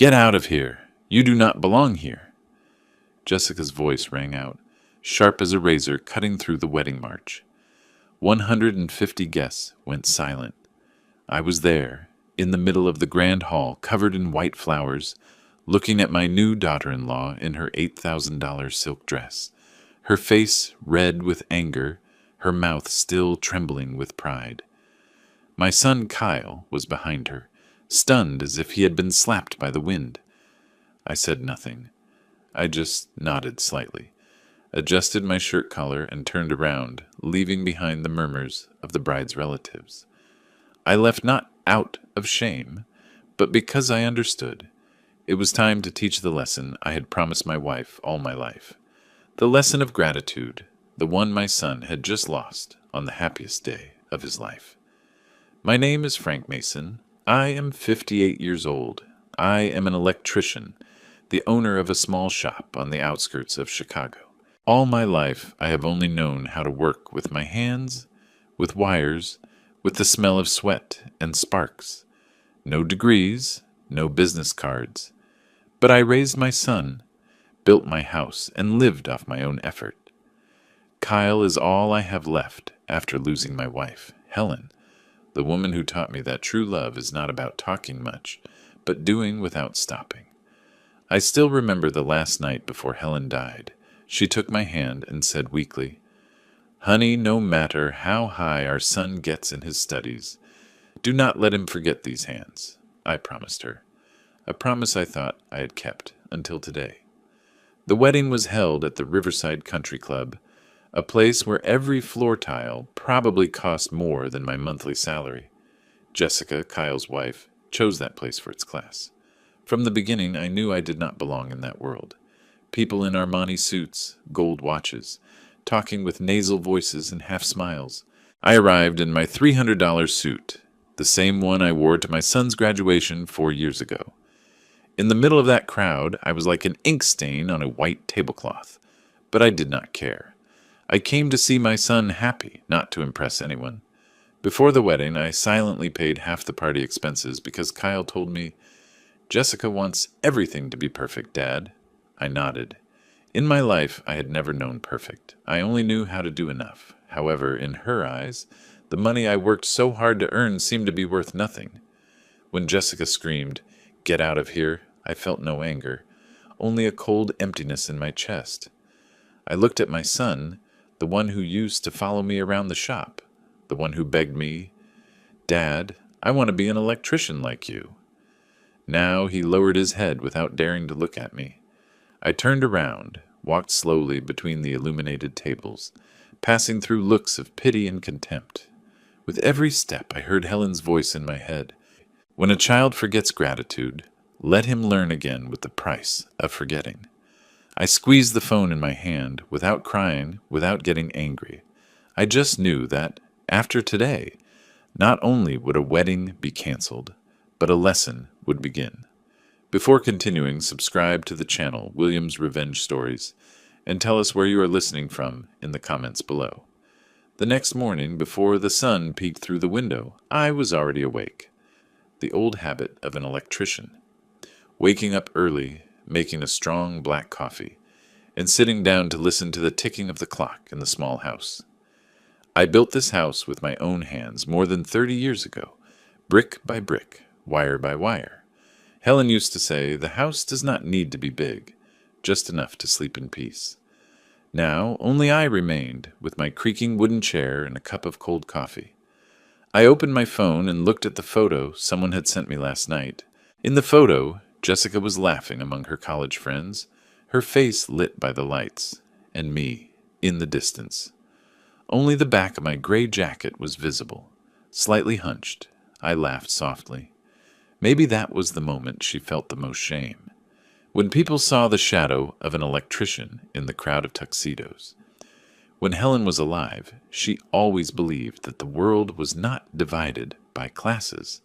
Get out of here! You do not belong here! Jessica's voice rang out, sharp as a razor cutting through the wedding march. 150 guests went silent. I was there, in the middle of the grand hall covered in white flowers, looking at my new daughter-in-law in her $8,000 silk dress, her face red with anger, her mouth still trembling with pride. My son Kyle was behind her, stunned as if he had been slapped by the wind. I said nothing. I just nodded slightly, adjusted my shirt collar, and turned around, leaving behind the murmurs of the bride's relatives. I left not out of shame, but because I understood. It was time to teach the lesson I had promised my wife all my life. The lesson of gratitude, the one my son had just lost on the happiest day of his life. My name is Frank Mason. I am 58 years old. I am an electrician, the owner of a small shop on the outskirts of Chicago. All my life I have only known how to work with my hands, with wires, with the smell of sweat and sparks. No degrees, no business cards. But I raised my son, built my house, and lived off my own effort. Kyle is all I have left after losing my wife, Helen, the woman who taught me that true love is not about talking much, but doing without stopping. I still remember the last night before Helen died. She took my hand and said weakly, "Honey, no matter how high our son gets in his studies, do not let him forget these hands," I promised her. A promise I thought I had kept until today. The wedding was held at the Riverside Country Club, a place where every floor tile probably cost more than my monthly salary. Jessica, Kyle's wife, chose that place for its class. From the beginning, I knew I did not belong in that world. People in Armani suits, gold watches, talking with nasal voices and half smiles. I arrived in my $300 suit, the same one I wore to my son's graduation 4 years ago. In the middle of that crowd, I was like an ink stain on a white tablecloth, but I did not care. I came to see my son happy, not to impress anyone. Before the wedding, I silently paid half the party expenses because Kyle told me, "Jessica wants everything to be perfect, Dad." I nodded. In my life, I had never known perfect. I only knew how to do enough. However, in her eyes, the money I worked so hard to earn seemed to be worth nothing. When Jessica screamed, "Get out of here," I felt no anger, only a cold emptiness in my chest. I looked at my son, the one who used to follow me around the shop, the one who begged me, "Dad, I want to be an electrician like you." Now he lowered his head without daring to look at me. I turned around, walked slowly between the illuminated tables, passing through looks of pity and contempt. With every step I heard Helen's voice in my head. When a child forgets gratitude, let him learn again with the price of forgetting. I squeezed the phone in my hand, without crying, without getting angry. I just knew that, after today, not only would a wedding be canceled, but a lesson would begin. Before continuing, subscribe to the channel William's Revenge Stories, and tell us where you are listening from in the comments below. The next morning, before the sun peeked through the window, I was already awake. The old habit of an electrician. Waking up early, making a strong black coffee, and sitting down to listen to the ticking of the clock in the small house. I built this house with my own hands more than 30 years ago, brick by brick, wire by wire. Helen used to say, "The house does not need to be big, just enough to sleep in peace." Now, only I remained, with my creaking wooden chair and a cup of cold coffee. I opened my phone and looked at the photo someone had sent me last night. In the photo, Jessica was laughing among her college friends, her face lit by the lights, and me, in the distance. Only the back of my gray jacket was visible. Slightly hunched, I laughed softly. Maybe that was the moment she felt the most shame. When people saw the shadow of an electrician in the crowd of tuxedos. When Helen was alive, she always believed that the world was not divided by classes,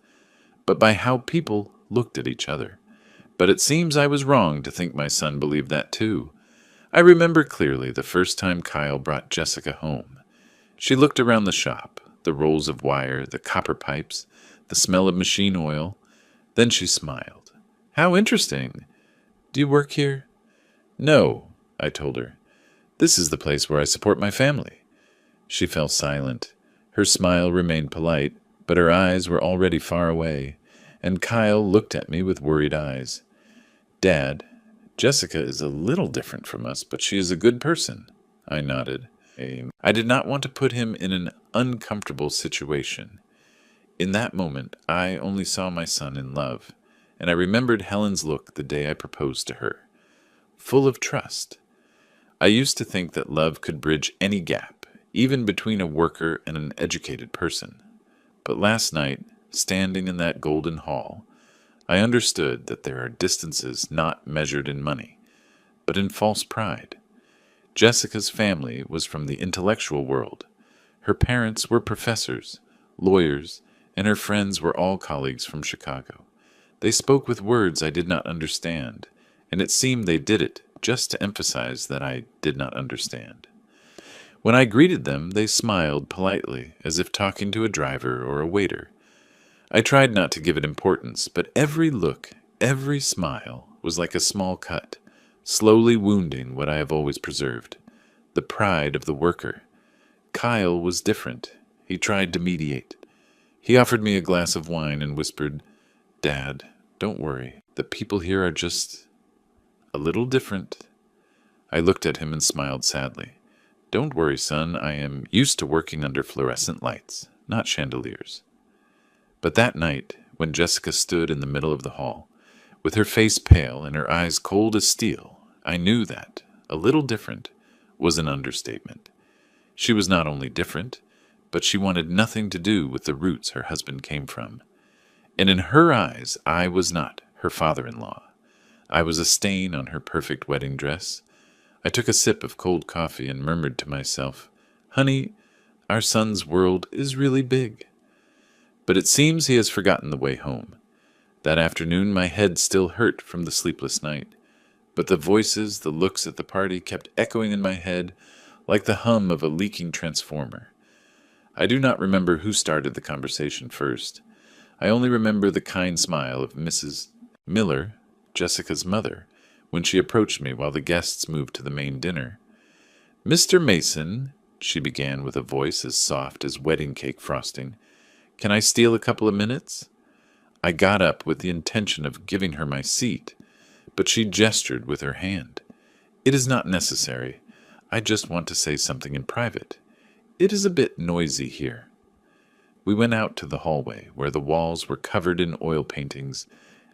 but by how people looked at each other. But it seems I was wrong to think my son believed that too. I remember clearly the first time Kyle brought Jessica home. She looked around the shop, the rolls of wire, the copper pipes, the smell of machine oil. Then she smiled. How interesting. Do you work here? No, I told her. This is the place where I support my family. She fell silent. Her smile remained polite, but her eyes were already far away, and Kyle looked at me with worried eyes. Dad, Jessica is a little different from us, but she is a good person. I nodded. I did not want to put him in an uncomfortable situation. In that moment, I only saw my son in love, and I remembered Helen's look the day I proposed to her. Full of trust. I used to think that love could bridge any gap, even between a worker and an educated person. But last night, standing in that golden hall, I understood that there are distances not measured in money, but in false pride. Jessica's family was from the intellectual world. Her parents were professors, lawyers, and her friends were all colleagues from Chicago. They spoke with words I did not understand, and it seemed they did it just to emphasize that I did not understand. When I greeted them, they smiled politely, as if talking to a driver or a waiter. I tried not to give it importance, but every look, every smile was like a small cut, slowly wounding what I have always preserved, the pride of the worker. Kyle was different. He tried to mediate. He offered me a glass of wine and whispered, "Dad, don't worry. The people here are just a little different." I looked at him and smiled sadly. "Don't worry, son. I am used to working under fluorescent lights, not chandeliers." But that night, when Jessica stood in the middle of the hall, with her face pale and her eyes cold as steel, I knew that a little different was an understatement. She was not only different, but she wanted nothing to do with the roots her husband came from. And in her eyes, I was not her father-in-law. I was a stain on her perfect wedding dress. I took a sip of cold coffee and murmured to myself, "Honey, our son's world is really big." But it seems he has forgotten the way home. That afternoon my head still hurt from the sleepless night, but the voices, the looks at the party kept echoing in my head like the hum of a leaking transformer. I do not remember who started the conversation first. I only remember the kind smile of Mrs. Miller, Jessica's mother, when she approached me while the guests moved to the main dinner. "Mr. Mason," she began with a voice as soft as wedding cake frosting, "can I steal a couple of minutes?" I got up with the intention of giving her my seat, but she gestured with her hand. "It is not necessary. I just want to say something in private. It is a bit noisy here." We went out to the hallway, where the walls were covered in oil paintings,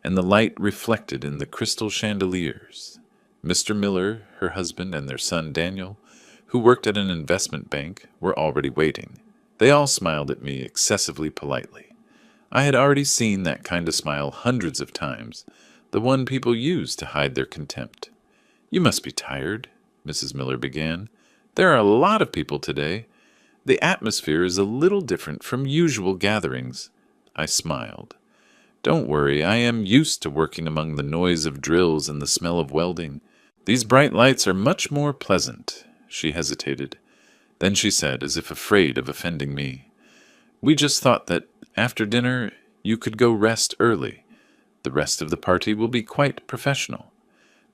and the light reflected in the crystal chandeliers. Mr. Miller, her husband, and their son Daniel, who worked at an investment bank, were already waiting. They all smiled at me excessively politely. I had already seen that kind of smile hundreds of times, the one people use to hide their contempt. "You must be tired," Mrs. Miller began. "There are a lot of people today. The atmosphere is a little different from usual gatherings." I smiled. "Don't worry, I am used to working among the noise of drills and the smell of welding. These bright lights are much more pleasant." She hesitated. Then she said, as if afraid of offending me, "We just thought that, after dinner, you could go rest early. The rest of the party will be quite professional.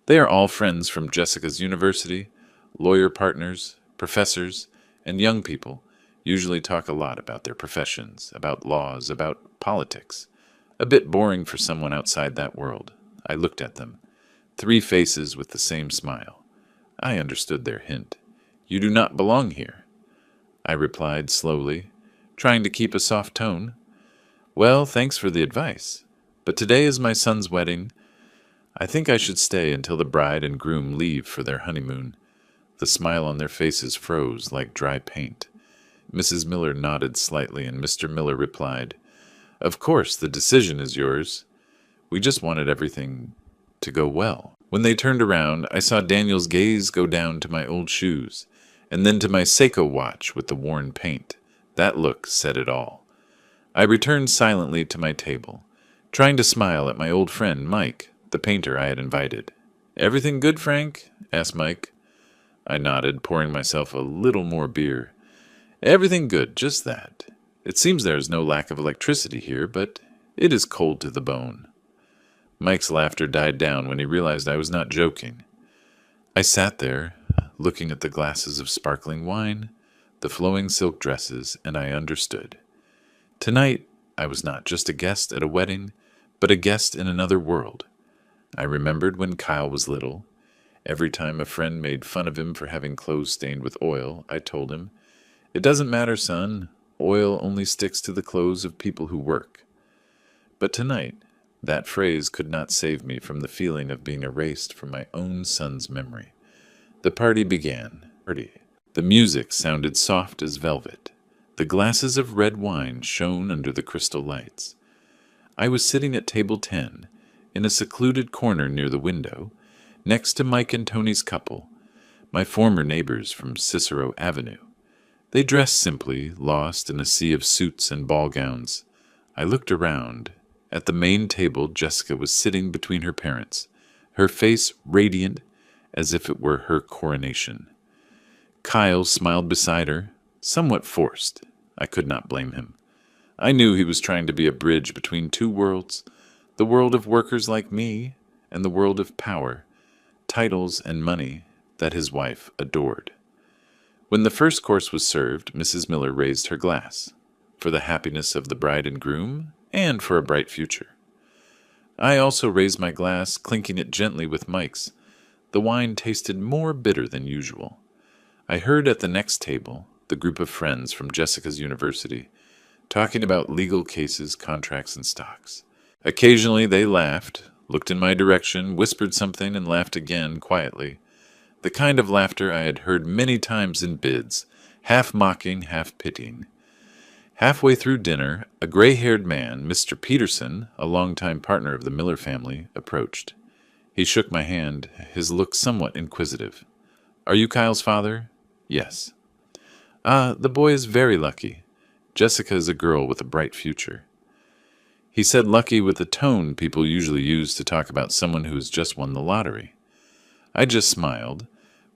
They are all friends from Jessica's university, lawyer partners, professors, and young people usually talk a lot about their professions, about laws, about politics. A bit boring for someone outside that world." I looked at them. 3 faces with the same smile. I understood their hint. "You do not belong here." I replied slowly, trying to keep a soft tone. "Well, thanks for the advice. But today is my son's wedding. I think I should stay until the bride and groom leave for their honeymoon." The smile on their faces froze like dry paint. Mrs. Miller nodded slightly, and Mr. Miller replied, "Of course, the decision is yours. We just wanted everything to go well." When they turned around, I saw Daniel's gaze go down to my old shoes, and then to my Seiko watch with the worn paint. That look said it all. I returned silently to my table, trying to smile at my old friend Mike, the painter I had invited. "Everything good, Frank?" asked Mike. I nodded, pouring myself a little more beer. "Everything good, just that. It seems there is no lack of electricity here, but it is cold to the bone." Mike's laughter died down when he realized I was not joking. I sat there, looking at the glasses of sparkling wine, the flowing silk dresses, and I understood. Tonight, I was not just a guest at a wedding, but a guest in another world. I remembered when Kyle was little. Every time a friend made fun of him for having clothes stained with oil, I told him, "It doesn't matter, son. Oil only sticks to the clothes of people who work." But tonight, that phrase could not save me from the feeling of being erased from my own son's memory. The party began. The music sounded soft as velvet. The glasses of red wine shone under the crystal lights. I was sitting at table 10, in a secluded corner near the window, next to Mike and Tony's couple, my former neighbors from Cicero Avenue. They dressed simply, lost in a sea of suits and ball gowns. I looked around. At the main table, Jessica was sitting between her parents, her face radiant as if it were her coronation. Kyle smiled beside her, somewhat forced. I could not blame him. I knew he was trying to be a bridge between two worlds, the world of workers like me and the world of power, titles and money that his wife adored. When the first course was served, Mrs. Miller raised her glass, for the happiness of the bride and groom and for a bright future. I also raised my glass, clinking it gently with Mike's. The wine tasted more bitter than usual. I heard at the next table the group of friends from Jessica's university talking about legal cases, contracts, and stocks. Occasionally they laughed, looked in my direction, whispered something, and laughed again quietly. The kind of laughter I had heard many times in bids, half mocking, half pitying. Halfway through dinner, a gray-haired man, Mr. Peterson, a longtime partner of the Miller family, approached. He shook my hand, his look somewhat inquisitive. "Are you Kyle's father?" "Yes." "Ah, the boy is very lucky. Jessica is a girl with a bright future." He said lucky with the tone people usually use to talk about someone who has just won the lottery. I just smiled,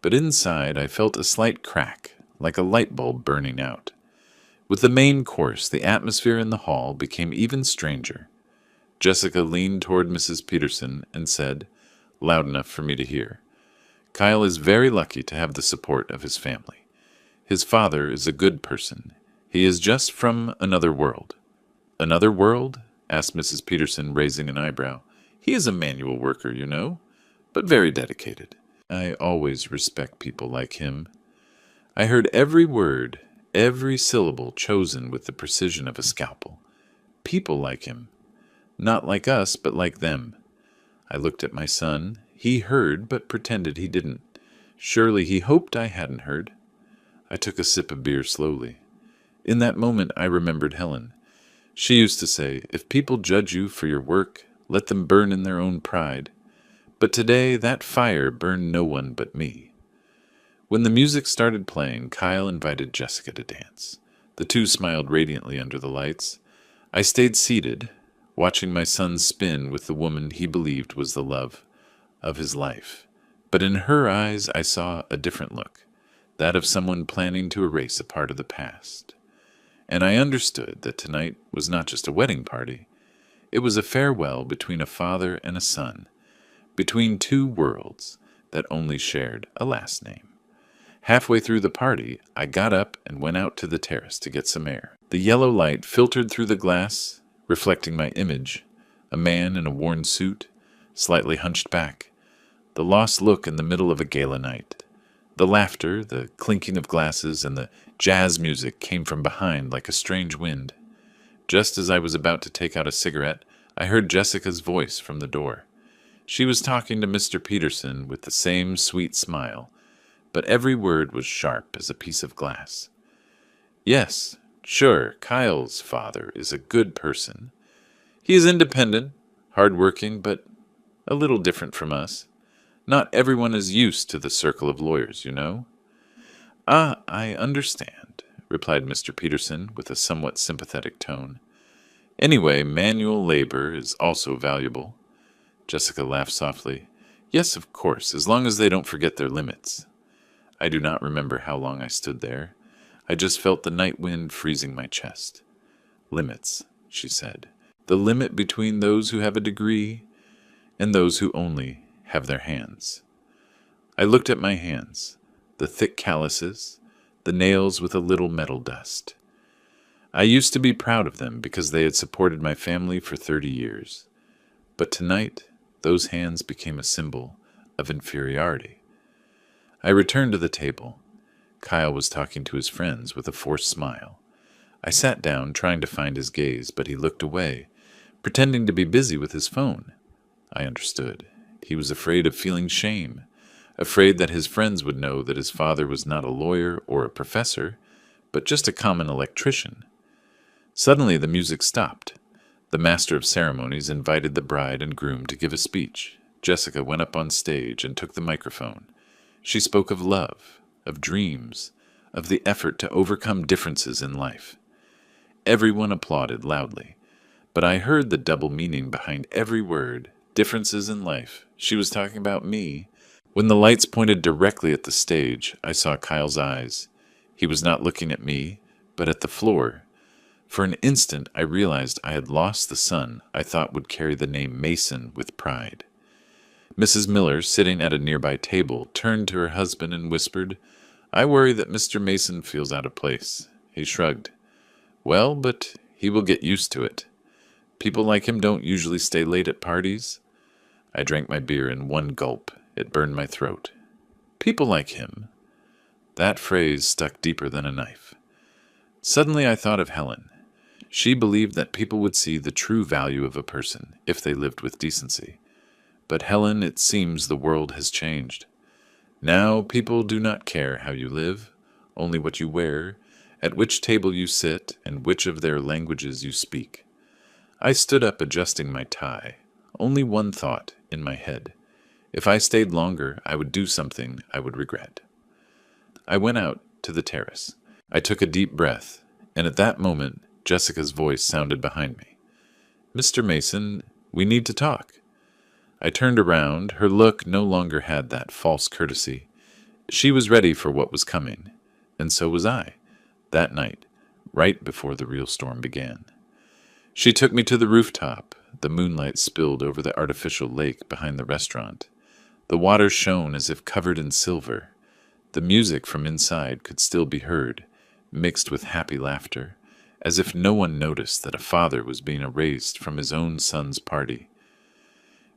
but inside I felt a slight crack, like a light bulb burning out. With the main course, the atmosphere in the hall became even stranger. Jessica leaned toward Mrs. Peterson and said, loud enough for me to hear, "Kyle is very lucky to have the support of his family. His father is a good person. He is just from another world." "Another world?" asked Mrs. Peterson, raising an eyebrow. "He is a manual worker, you know, but very dedicated. I always respect people like him." I heard every word, every syllable chosen with the precision of a scalpel. People like him. Not like us, but like them. I looked at my son. He heard, but pretended he didn't. Surely he hoped I hadn't heard. I took a sip of beer slowly. In that moment I remembered Helen. She used to say, "If people judge you for your work, let them burn in their own pride." But today that fire burned no one but me. When the music started playing, Kyle invited Jessica to dance. The two smiled radiantly under the lights. I stayed seated, watching my son spin with the woman he believed was the love of his life. But in her eyes I saw a different look, that of someone planning to erase a part of the past. And I understood that tonight was not just a wedding party. It was a farewell between a father and a son, between two worlds that only shared a last name. Halfway through the party, I got up and went out to the terrace to get some air. The yellow light filtered through the glass, reflecting my image, a man in a worn suit, slightly hunched back, the lost look in the middle of a gala night. The laughter, the clinking of glasses, and the jazz music came from behind like a strange wind. Just as I was about to take out a cigarette, I heard Jessica's voice from the door. She was talking to Mr. Peterson with the same sweet smile, but every word was sharp as a piece of glass. "Yes, sure, Kyle's father is a good person. He is independent, hard-working, but a little different from us. Not everyone is used to the circle of lawyers, you know." "Ah, I understand," replied Mr. Peterson with a somewhat sympathetic tone. "Anyway, manual labor is also valuable." Jessica laughed softly. "Yes, of course, as long as they don't forget their limits." I do not remember how long I stood there. I just felt the night wind freezing my chest. "Limits," she said. "The limit between those who have a degree and those who only have their hands. I looked at my hands, the thick calluses, the nails with a little metal dust. I used to be proud of them because they had supported my family for 30 years. But tonight, those hands became a symbol of inferiority. I returned to the table. Kyle was talking to his friends with a forced smile. I sat down, trying to find his gaze, but he looked away, pretending to be busy with his phone. I understood. He was afraid of feeling shame, afraid that his friends would know that his father was not a lawyer or a professor, but just a common electrician. Suddenly the music stopped. The master of ceremonies invited the bride and groom to give a speech. Jessica went up on stage and took the microphone. She spoke of love, of dreams, of the effort to overcome differences in life. Everyone applauded loudly, but I heard the double meaning behind every word. Differences in life. She was talking about me. When the lights pointed directly at the stage, I saw Kyle's eyes. He was not looking at me, but at the floor. For an instant, I realized I had lost the son I thought would carry the name Mason with pride. Mrs. Miller, sitting at a nearby table, turned to her husband and whispered, "I worry that Mr. Mason feels out of place." He shrugged. "Well, but he will get used to it. People like him don't usually stay late at parties." I drank my beer in one gulp. It burned my throat. People like him. That phrase stuck deeper than a knife. Suddenly I thought of Helen. She believed that people would see the true value of a person if they lived with decency. But Helen, it seems the world has changed. Now people do not care how you live, only what you wear, at which table you sit, and which of their languages you speak. I stood up, adjusting my tie. Only one thought in my head. If I stayed longer, I would do something I would regret. I went out to the terrace. I took a deep breath, and at that moment, Jessica's voice sounded behind me. "Mr. Mason, we need to talk." I turned around. Her look no longer had that false courtesy. She was ready for what was coming, and so was I, that night, right before the real storm began. She took me to the rooftop. The moonlight spilled over the artificial lake behind the restaurant. The water shone as if covered in silver. The music from inside could still be heard, mixed with happy laughter, as if no one noticed that a father was being erased from his own son's party.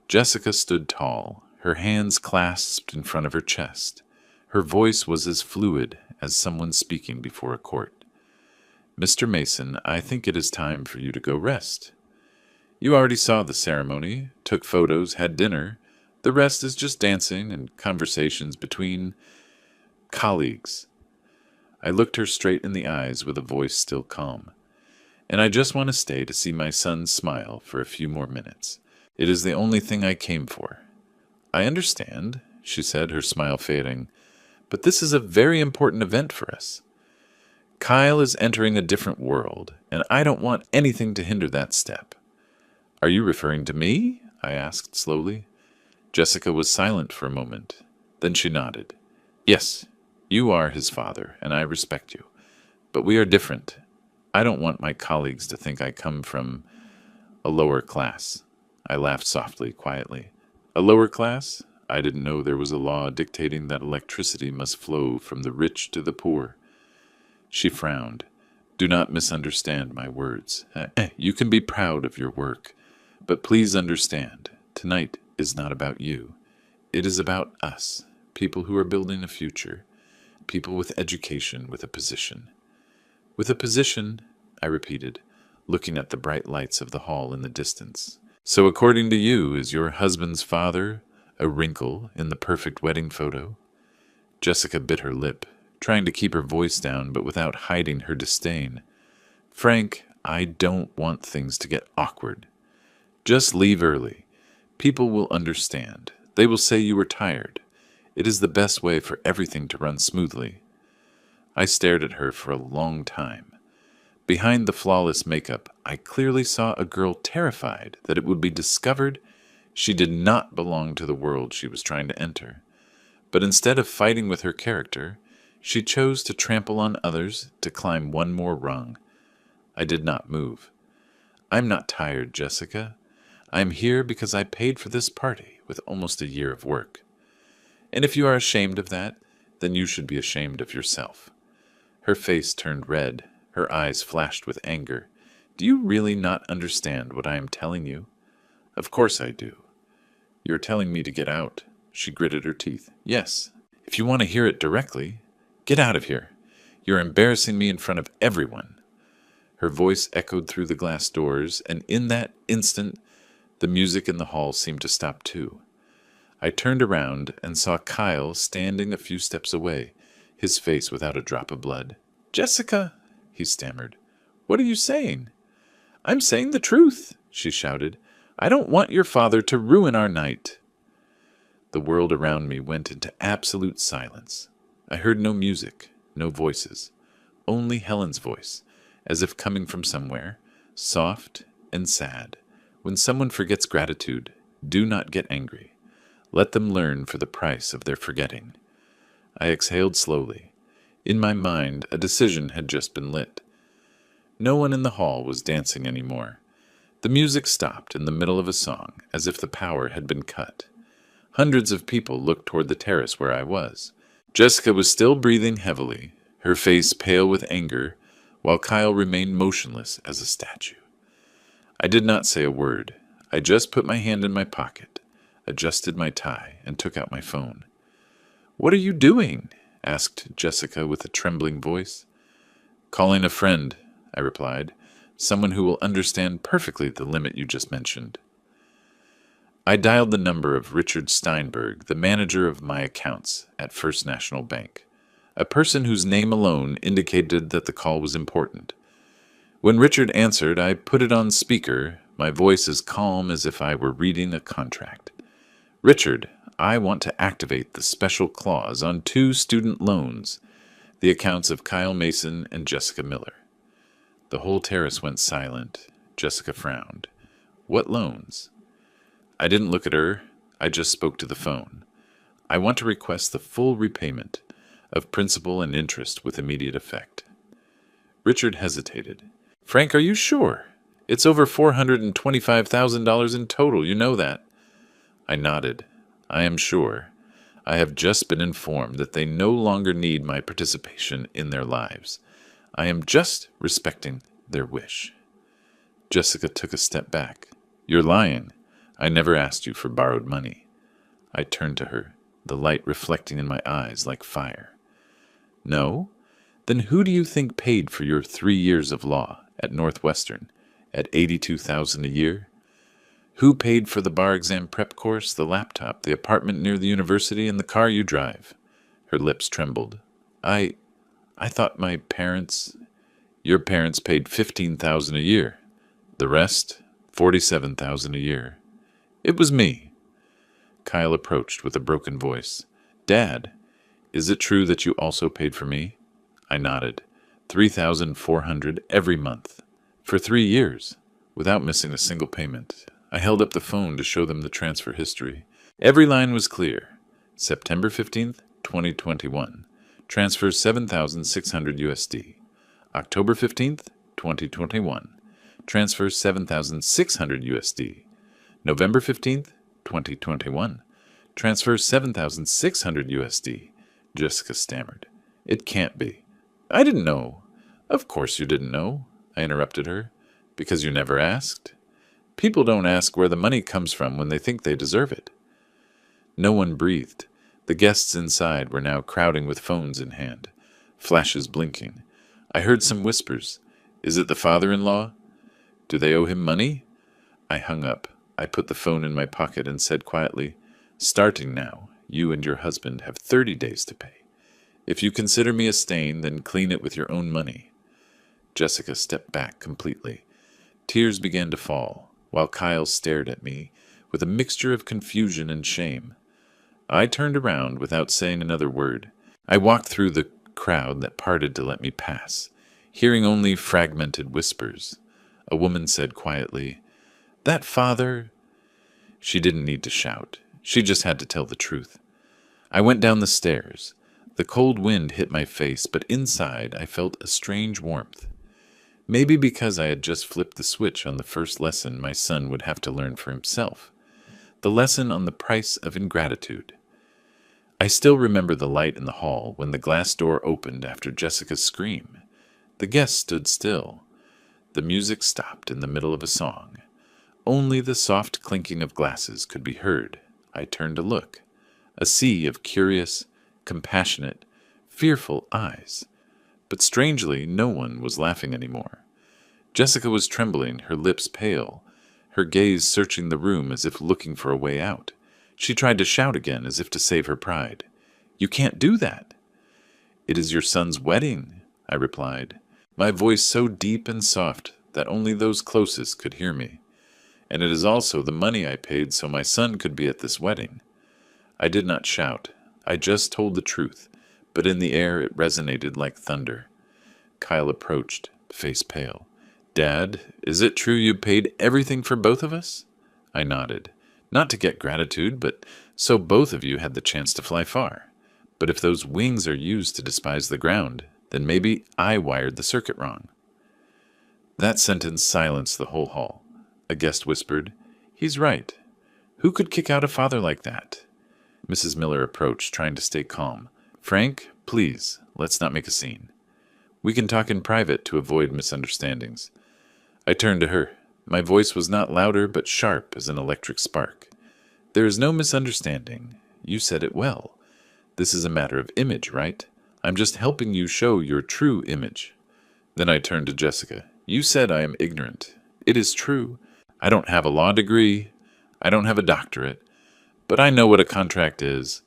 Jessica stood tall, her hands clasped in front of her chest. Her voice was as fluid as someone speaking before a court. "Mr. Mason, I think it is time for you to go rest. You already saw the ceremony, took photos, had dinner. The rest is just dancing and conversations between colleagues." I looked her straight in the eyes with a voice still calm. "And I just want to stay to see my son smile for a few more minutes. It is the only thing I came for." "I understand," she said, her smile fading, "but this is a very important event for us. Kyle is entering a different world, and I don't want anything to hinder that step." "Are you referring to me?" I asked slowly. Jessica was silent for a moment. Then she nodded. "Yes, you are his father, and I respect you. But we are different. I don't want my colleagues to think I come from a lower class." I laughed softly, quietly. "A lower class? I didn't know there was a law dictating that electricity must flow from the rich to the poor." She frowned. "Do not misunderstand my words. You can be proud of your work, but please understand, tonight is not about you. It is about us, people who are building a future, people with education, with a position." "With a position," I repeated, looking at the bright lights of the hall in the distance. "So according to you, is your husband's father a wrinkle in the perfect wedding photo?" Jessica bit her lip, trying to keep her voice down but without hiding her disdain. "Frank, I don't want things to get awkward. Just leave early. People will understand. They will say you were tired. It is the best way for everything to run smoothly." I stared at her for a long time. Behind the flawless makeup, I clearly saw a girl terrified that it would be discovered she did not belong to the world she was trying to enter. But instead of fighting with her character, she chose to trample on others to climb one more rung. I did not move. "I'm not tired, Jessica. I'm here because I paid for this party with almost a year of work. And if you are ashamed of that, then you should be ashamed of yourself." Her face turned red. Her eyes flashed with anger. "Do you really not understand what I am telling you?" "Of course I do." "You're telling me to get out." She gritted her teeth. "Yes. If you want to hear it directly, get out of here. You're embarrassing me in front of everyone." Her voice echoed through the glass doors, and in that instant, the music in the hall seemed to stop too. I turned around and saw Kyle standing a few steps away, his face without a drop of blood. "Jessica," he stammered. "What are you saying?" "I'm saying the truth," she shouted. "I don't want your father to ruin our night." The world around me went into absolute silence. I heard no music, no voices, only Helen's voice, as if coming from somewhere, soft and sad. When someone forgets gratitude, do not get angry. Let them learn for the price of their forgetting. I exhaled slowly. In my mind, a decision had just been lit. No one in the hall was dancing anymore. The music stopped in the middle of a song, as if the power had been cut. Hundreds of people looked toward the terrace where I was. Jessica was still breathing heavily, her face pale with anger, while Kyle remained motionless as a statue. I did not say a word. I just put my hand in my pocket, adjusted my tie, and took out my phone. "What are you doing?" asked Jessica with a trembling voice. "Calling a friend," I replied. "Someone who will understand perfectly the limit you just mentioned." I dialed the number of Richard Steinberg, the manager of my accounts at First National Bank, a person whose name alone indicated that the call was important. When Richard answered, I put it on speaker, my voice as calm as if I were reading a contract. "Richard, I want to activate the special clause on 2 student loans, the accounts of Kyle Mason and Jessica Miller." The whole terrace went silent. Jessica frowned. "What loans?" I didn't look at her. I just spoke to the phone. "I want to request the full repayment of principal and interest with immediate effect." Richard hesitated. "Frank, are you sure? It's over $425,000 in total, you know that." I nodded. "I am sure. I have just been informed that they no longer need my participation in their lives. I am just respecting their wish." Jessica took a step back. "You're lying. I never asked you for borrowed money." I turned to her, the light reflecting in my eyes like fire. "No? Then who do you think paid for your 3 years of law at Northwestern at $82,000 a year? Who paid for the bar exam prep course, the laptop, the apartment near the university, and the car you drive?" Her lips trembled. I thought my parents—" "Your parents paid $15,000 a year. The rest, $47,000 a year. It was me." Kyle approached with a broken voice. "Dad, is it true that you also paid for me?" I nodded. $3,400 every month. For 3 years, without missing a single payment. I held up the phone to show them the transfer history. Every line was clear. September 15th, 2021. Transfer $7,600 USD. October 15th, 2021. Transfer $7,600 USD. November 15th, 2021. Transfer $7,600 USD. Jessica stammered. "It can't be." "I didn't know." "Of course you didn't know," I interrupted her. "Because you never asked. People don't ask where the money comes from when they think they deserve it." No one breathed. The guests inside were now crowding with phones in hand, flashes blinking. I heard some whispers. "Is it the father-in-law? Do they owe him money?" I hung up. I put the phone in my pocket and said quietly, "Starting now, you and your husband have 30 days to pay. If you consider me a stain, then clean it with your own money." Jessica stepped back completely. Tears began to fall, while Kyle stared at me with a mixture of confusion and shame. I turned around without saying another word. I walked through the crowd that parted to let me pass, hearing only fragmented whispers. A woman said quietly, "That father—" She didn't need to shout. She just had to tell the truth. I went down the stairs. The cold wind hit my face, but inside I felt a strange warmth. Maybe because I had just flipped the switch on the first lesson my son would have to learn for himself. The lesson on the price of ingratitude. I still remember the light in the hall when the glass door opened after Jessica's scream. The guests stood still. The music stopped in the middle of a song. Only the soft clinking of glasses could be heard. I turned to look. A sea of curious, compassionate, fearful eyes. But strangely, no one was laughing anymore. Jessica was trembling, her lips pale, her gaze searching the room as if looking for a way out. She tried to shout again as if to save her pride. "You can't do that." "It is your son's wedding," I replied, my voice so deep and soft that only those closest could hear me. "And it is also the money I paid so my son could be at this wedding." I did not shout. I just told the truth, but in the air it resonated like thunder. Kyle approached, face pale. "Dad, is it true you paid everything for both of us?" I nodded. "Not to get gratitude, but so both of you had the chance to fly far. But if those wings are used to despise the ground, then maybe I wired the circuit wrong." That sentence silenced the whole hall. A guest whispered, "He's right. Who could kick out a father like that?" Mrs. Miller approached, trying to stay calm. "Frank, please, let's not make a scene. We can talk in private to avoid misunderstandings." I turned to her. My voice was not louder but sharp as an electric spark. "There is no misunderstanding. You said it well. This is a matter of image, right? I'm just helping you show your true image." Then I turned to Jessica. "You said I am ignorant. It is true. I don't have a law degree. I don't have a doctorate. But I know what a contract is.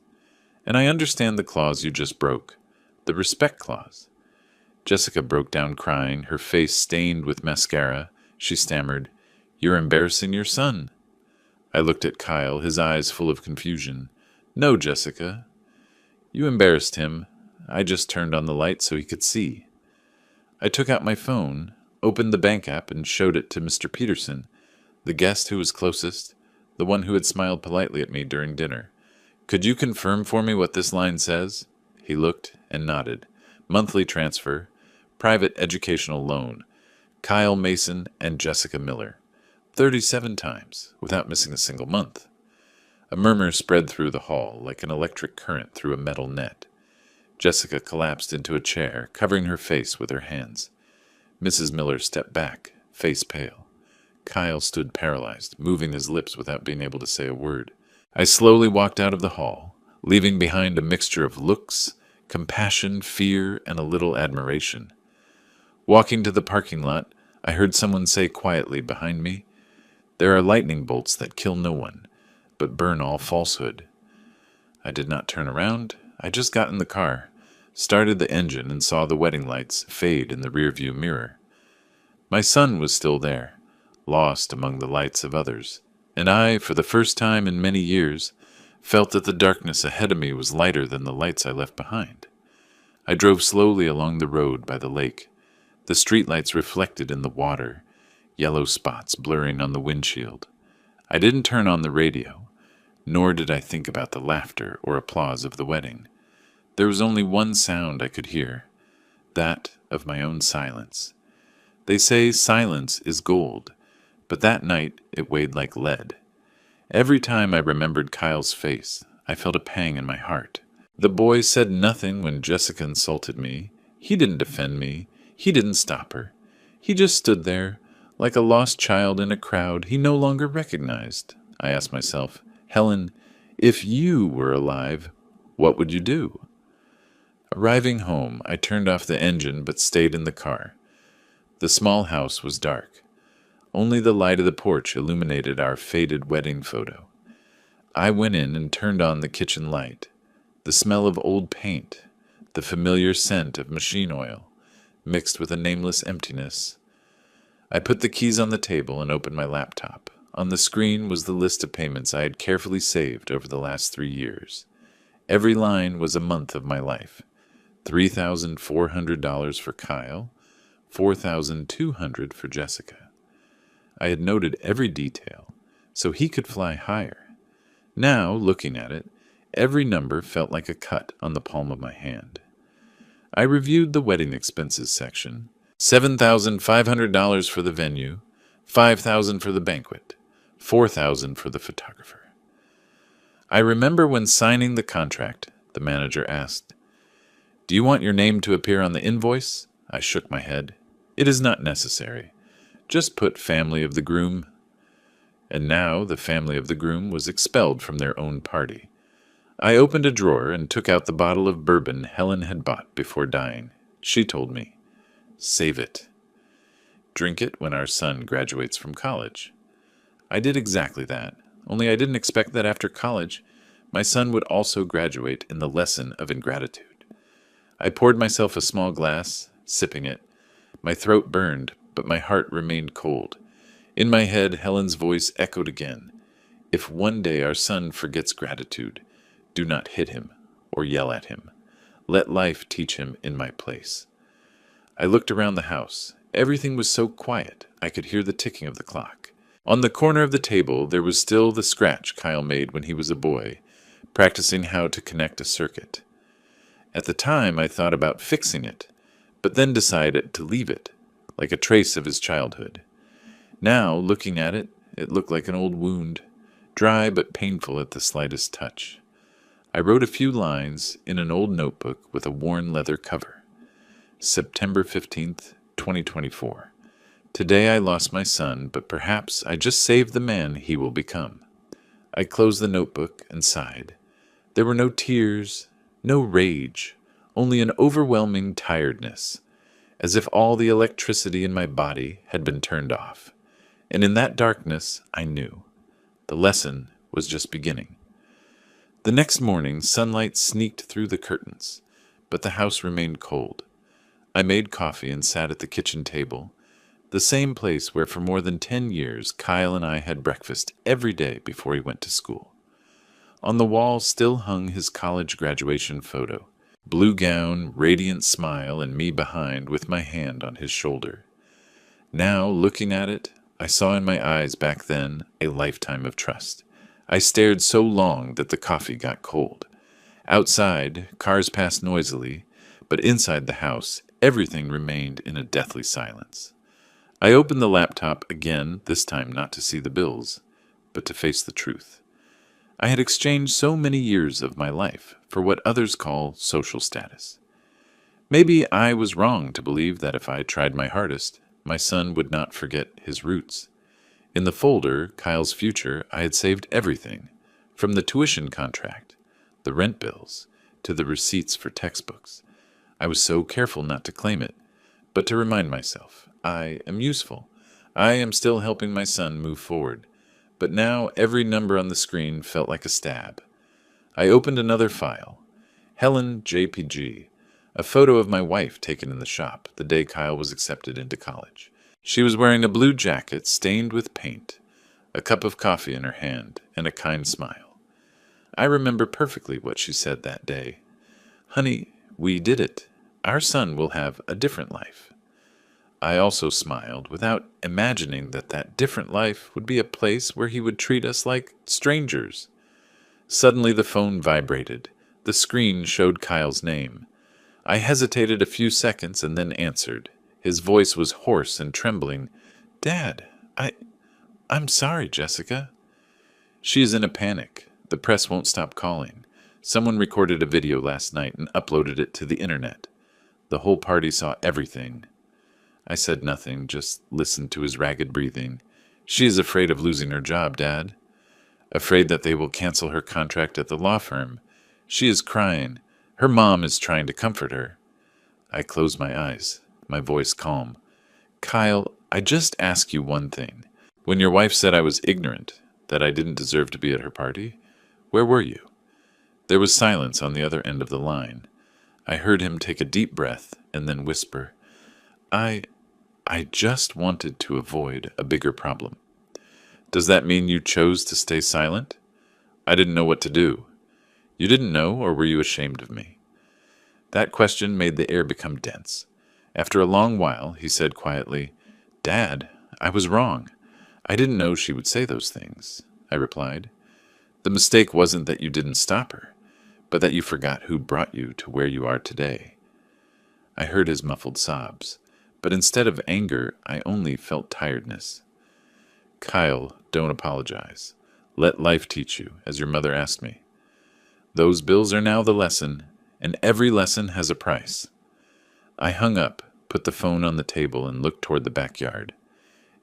And I understand the clause you just broke. The respect clause." Jessica broke down crying, her face stained with mascara. She stammered, "You're embarrassing your son." I looked at Kyle, his eyes full of confusion. "No, Jessica. You embarrassed him. I just turned on the light so he could see." I took out my phone, opened the bank app, and showed it to Mr. Peterson, the guest who was closest, the one who had smiled politely at me during dinner. "Could you confirm for me what this line says?" He looked and nodded. "Monthly transfer, private educational loan, Kyle Mason and Jessica Miller. 37 times, without missing a single month." A murmur spread through the hall, like an electric current through a metal net. Jessica collapsed into a chair, covering her face with her hands. Mrs. Miller stepped back, face pale. Kyle stood paralyzed, moving his lips without being able to say a word. I slowly walked out of the hall, leaving behind a mixture of looks, compassion, fear, and a little admiration. Walking to the parking lot, I heard someone say quietly behind me, "There are lightning bolts that kill no one, but burn all falsehood." I did not turn around. I just got in the car, started the engine, and saw the wedding lights fade in the rearview mirror. My son was still there, lost among the lights of others, and I, for the first time in many years, felt that the darkness ahead of me was lighter than the lights I left behind. I drove slowly along the road by the lake, the streetlights reflected in the water, yellow spots blurring on the windshield. I didn't turn on the radio, nor did I think about the laughter or applause of the wedding. There was only one sound I could hear, that of my own silence. They say silence is gold, but that night it weighed like lead. Every time I remembered Kyle's face, I felt a pang in my heart. The boy said nothing when Jessica insulted me. He didn't defend me. He didn't stop her. He just stood there, like a lost child in a crowd he no longer recognized. I asked myself, "Helen, if you were alive, what would you do?" Arriving home, I turned off the engine but stayed in the car. The small house was dark. Only the light of the porch illuminated our faded wedding photo. I went in and turned on the kitchen light. The smell of old paint, the familiar scent of machine oil, mixed with a nameless emptiness. I put the keys on the table and opened my laptop. On the screen was the list of payments I had carefully saved over the last 3 years. Every line was a month of my life. $3,400 for Kyle, $4,200 for Jessica. I had noted every detail, so he could fly higher. Now, looking at it, every number felt like a cut on the palm of my hand. I reviewed the wedding expenses section. $7,500 for the venue, $5,000 for the banquet, $4,000 for the photographer. I remember when signing the contract, the manager asked, "Do you want your name to appear on the invoice?" I shook my head. "It is not necessary. Just put family of the groom." And now the family of the groom was expelled from their own party. I opened a drawer and took out the bottle of bourbon Helen had bought before dying. She told me, "Save it. Drink it when our son graduates from college." I did exactly that, only I didn't expect that after college, my son would also graduate in the lesson of ingratitude. I poured myself a small glass, sipping it. My throat burned, but my heart remained cold. In my head, Helen's voice echoed again. "If one day our son forgets gratitude, do not hit him or yell at him. Let life teach him in my place." I looked around the house. Everything was so quiet, I could hear the ticking of the clock. On the corner of the table, there was still the scratch Kyle made when he was a boy, practicing how to connect a circuit. At the time, I thought about fixing it, but then decided to leave it, like a trace of his childhood. Now, looking at it, it looked like an old wound, dry but painful at the slightest touch. I wrote a few lines in an old notebook with a worn leather cover. September 15th, 2024. Today I lost my son, but perhaps I just saved the man he will become. I closed the notebook and sighed. There were no tears, no rage, only an overwhelming tiredness, as if all the electricity in my body had been turned off. And in that darkness, I knew. The lesson was just beginning. The next morning, sunlight sneaked through the curtains, but the house remained cold. I made coffee and sat at the kitchen table, the same place where for more than 10 years Kyle and I had breakfast every day before he went to school. On the wall still hung his college graduation photo, blue gown, radiant smile, and me behind with my hand on his shoulder. Now, looking at it, I saw in my eyes back then a lifetime of trust. I stared so long that the coffee got cold. Outside, cars passed noisily, but inside the house, everything remained in a deathly silence. I opened the laptop again, this time not to see the bills, but to face the truth. I had exchanged so many years of my life for what others call social status. Maybe I was wrong to believe that if I tried my hardest, my son would not forget his roots. In the folder, Kyle's future, I had saved everything, from the tuition contract, the rent bills, to the receipts for textbooks. I was so careful not to claim it, but to remind myself, I am useful. I am still helping my son move forward. But now every number on the screen felt like a stab. I opened another file. Helen JPG, a photo of my wife taken in the shop the day Kyle was accepted into college. She was wearing a blue jacket stained with paint, a cup of coffee in her hand, and a kind smile. I remember perfectly what she said that day. "Honey, we did it. Our son will have a different life." I also smiled, without imagining that that different life would be a place where he would treat us like strangers. Suddenly the phone vibrated. The screen showed Kyle's name. I hesitated a few seconds and then answered. His voice was hoarse and trembling. "Dad, I'm sorry, Jessica." "She is in a panic. The press won't stop calling. Someone recorded a video last night and uploaded it to the internet. The whole party saw everything." I said nothing, just listened to his ragged breathing. "She is afraid of losing her job, Dad. Afraid that they will cancel her contract at the law firm. She is crying. Her mom is trying to comfort her." I closed my eyes, my voice calm. "Kyle, I just ask you one thing. When your wife said I was ignorant, that I didn't deserve to be at her party, where were you?" There was silence on the other end of the line. I heard him take a deep breath and then whisper, I just wanted to avoid a bigger problem." "Does that mean you chose to stay silent?" "I didn't know what to do." "You didn't know, or were you ashamed of me?" That question made the air become dense. After a long while, he said quietly, "Dad, I was wrong. I didn't know she would say those things," I replied. "The mistake wasn't that you didn't stop her, but that you forgot who brought you to where you are today." I heard his muffled sobs. But instead of anger, I only felt tiredness. Kyle, don't apologize. Let life teach you, as your mother asked me. Those bills are now the lesson, and every lesson has a price. I hung up, put the phone on the table, and looked toward the backyard.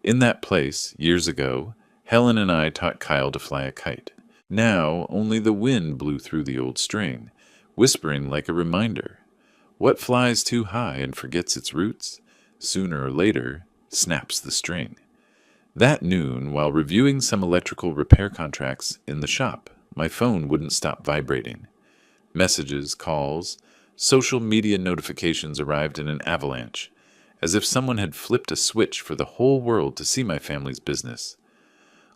In that place, years ago, Helen and I taught Kyle to fly a kite. Now, only the wind blew through the old string, whispering like a reminder. What flies too high and forgets its roots, sooner or later, snaps the string. That noon, while reviewing some electrical repair contracts in the shop, my phone wouldn't stop vibrating. Messages, calls, social media notifications arrived in an avalanche, as if someone had flipped a switch for the whole world to see my family's business.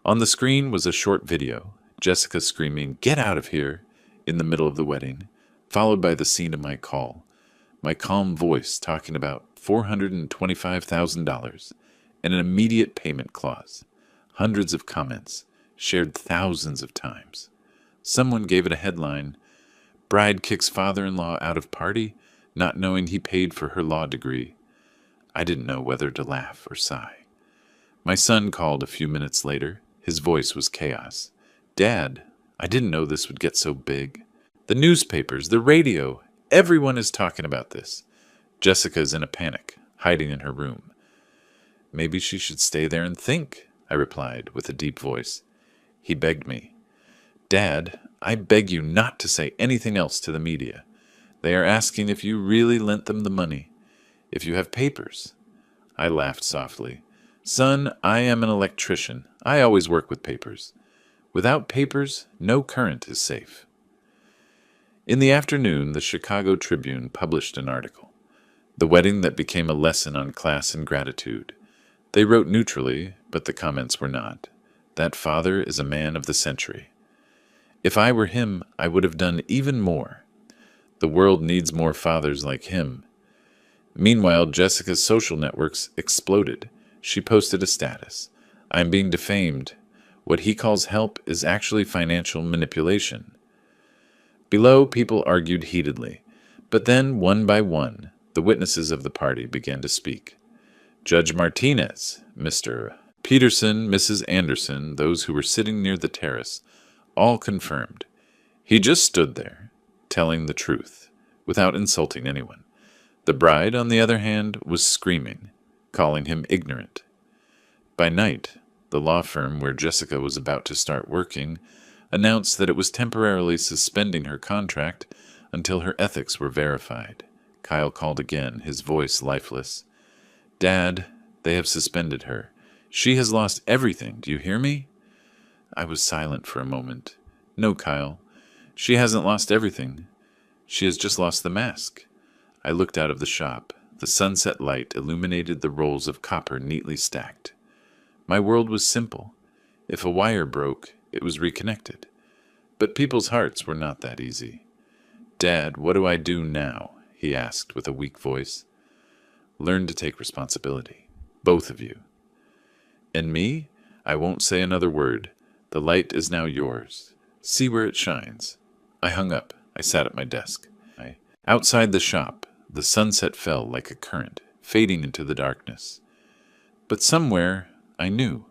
On the screen was a short video, Jessica screaming, "Get out of here!" in the middle of the wedding, followed by the scene of my call, my calm voice talking about $425,000 and an immediate payment clause. Hundreds of comments, shared thousands of times. Someone gave it a headline, "Bride kicks father-in-law out of party, not knowing he paid for her law degree." I didn't know whether to laugh or sigh. My son called a few minutes later. His voice was chaos. "Dad, I didn't know this would get so big. The newspapers, the radio, everyone is talking about this." Jessica's in a panic, hiding in her room. "Maybe she should stay there and think," I replied with a deep voice. He begged me. "Dad, I beg you not to say anything else to the media. They are asking if you really lent them the money, if you have papers." I laughed softly. "Son, I am an electrician. I always work with papers. Without papers, no current is safe." In the afternoon, the Chicago Tribune published an article, "The Wedding That Became a Lesson on Class and Gratitude." They wrote neutrally, but the comments were not. "That father is a man of the century. If I were him, I would have done even more. The world needs more fathers like him." Meanwhile, Jessica's social networks exploded. She posted a status. "I'm being defamed. What he calls help is actually financial manipulation." Below, people argued heatedly. But then, one by one, the witnesses of the party began to speak. Judge Martinez, Mr. Peterson, Mrs. Anderson, those who were sitting near the terrace, all confirmed. He just stood there, telling the truth, without insulting anyone. The bride, on the other hand, was screaming, calling him ignorant. By night, the law firm where Jessica was about to start working announced that it was temporarily suspending her contract until her ethics were verified. Kyle called again, his voice lifeless. "Dad, they have suspended her. She has lost everything. Do you hear me?" I was silent for a moment. "No, Kyle. She hasn't lost everything. She has just lost the mask." I looked out of the shop. The sunset light illuminated the rolls of copper neatly stacked. My world was simple. If a wire broke, it was reconnected. But people's hearts were not that easy. "Dad, what do I do now?" he asked with a weak voice. "Learn to take responsibility. Both of you." "And me? I won't say another word. The light is now yours. See where it shines." I hung up. I sat at my desk. Outside the shop, the sunset fell like a current, fading into the darkness. But somewhere, I knew.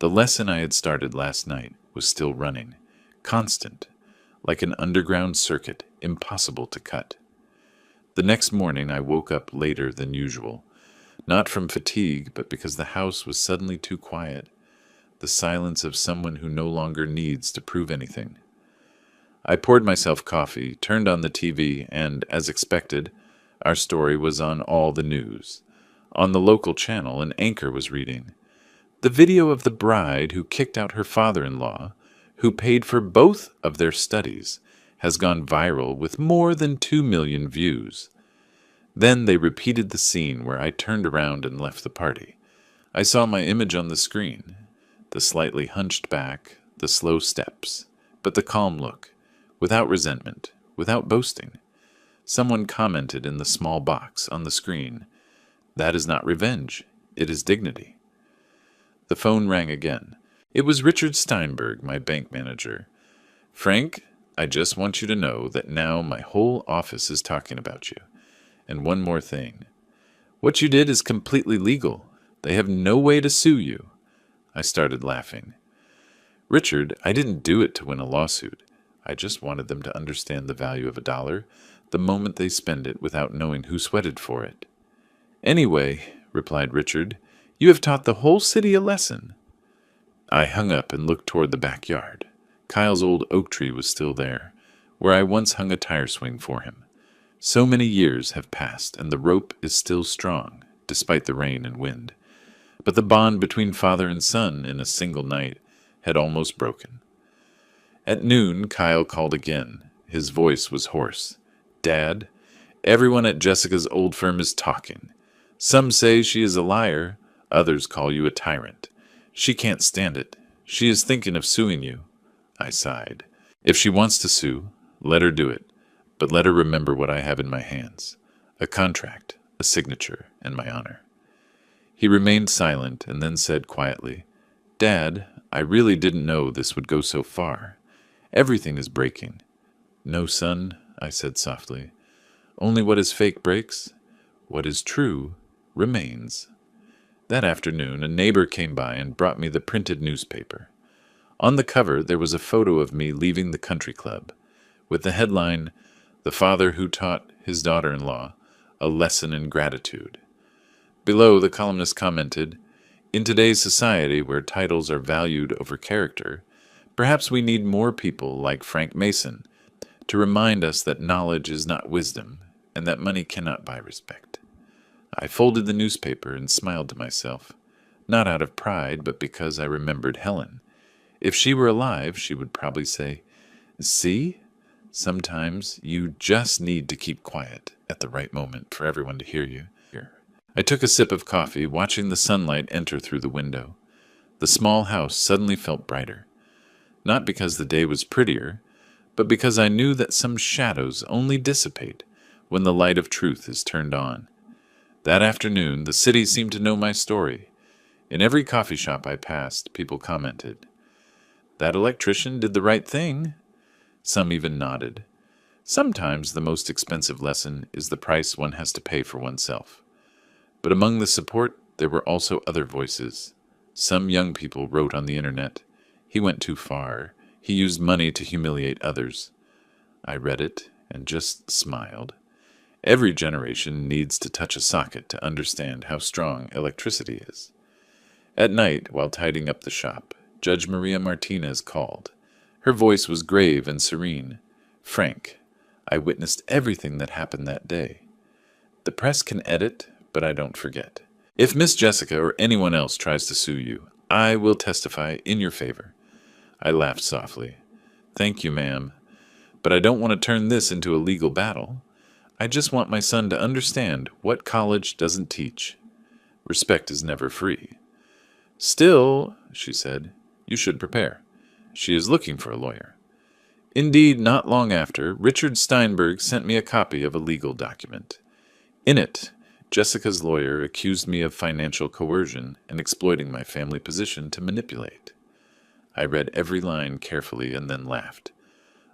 The lesson I had started last night was still running, constant, like an underground circuit, impossible to cut. The next morning I woke up later than usual, not from fatigue, but because the house was suddenly too quiet, the silence of someone who no longer needs to prove anything. I poured myself coffee, turned on the TV, and, as expected, our story was on all the news. On the local channel, an anchor was reading, "The video of the bride who kicked out her father-in-law, who paid for both of their studies, has gone viral with more than 2 million views." Then they repeated the scene where I turned around and left the party. I saw my image on the screen, the slightly hunched back, the slow steps, but the calm look, without resentment, without boasting. Someone commented in the small box on the screen, "That is not revenge, it is dignity." The phone rang again. It was Richard Steinberg, my bank manager. "Frank, I just want you to know that now my whole office is talking about you. And one more thing. What you did is completely legal. They have no way to sue you. I started laughing. Richard, I didn't do it to win a lawsuit. I just wanted them to understand the value of $1 the moment they spend it without knowing who sweated for it. Anyway, replied Richard, you have taught the whole city a lesson. I hung up and looked toward the backyard. Kyle's old oak tree was still there, where I once hung a tire swing for him. So many years have passed, and the rope is still strong, despite the rain and wind. But the bond between father and son in a single night had almost broken. At noon, Kyle called again. His voice was hoarse. Dad, everyone at Jessica's old firm is talking. Some say she is a liar. Others call you a tyrant. She can't stand it. She is thinking of suing you. I sighed. If she wants to sue, let her do it. But let her remember what I have in my hands. A contract, a signature, and my honor. He remained silent and then said quietly, Dad, I really didn't know this would go so far. Everything is breaking. No, son, I said softly. Only what is fake breaks. What is true remains. That afternoon, a neighbor came by and brought me the printed newspaper. On the cover, there was a photo of me leaving the country club, with the headline, The Father Who Taught His Daughter-in-Law a Lesson in Gratitude. Below, the columnist commented, In today's society where titles are valued over character, perhaps we need more people like Frank Mason to remind us that knowledge is not wisdom and that money cannot buy respect. I folded the newspaper and smiled to myself, not out of pride, but because I remembered Helen. If she were alive, she would probably say, See? Sometimes you just need to keep quiet at the right moment for everyone to hear you. I took a sip of coffee, watching the sunlight enter through the window. The small house suddenly felt brighter. Not because the day was prettier, but because I knew that some shadows only dissipate when the light of truth is turned on. That afternoon, the city seemed to know my story. In every coffee shop I passed, people commented, That electrician did the right thing. Some even nodded. Sometimes the most expensive lesson is the price one has to pay for oneself. But among the support, there were also other voices. Some young people wrote on the internet, He went too far. He used money to humiliate others. I read it and just smiled. Every generation needs to touch a socket to understand how strong electricity is. At night, while tidying up the shop, Judge Maria Martinez called. Her voice was grave and serene. Frank, I witnessed everything that happened that day. The press can edit, but I don't forget. If Miss Jessica or anyone else tries to sue you, I will testify in your favor. I laughed softly. Thank you, ma'am. But I don't want to turn this into a legal battle. I just want my son to understand what college doesn't teach. Respect is never free. Still, she said, you should prepare. She is looking for a lawyer. Indeed, not long after, Richard Steinberg sent me a copy of a legal document. In it, Jessica's lawyer accused me of financial coercion and exploiting my family position to manipulate. I read every line carefully and then laughed.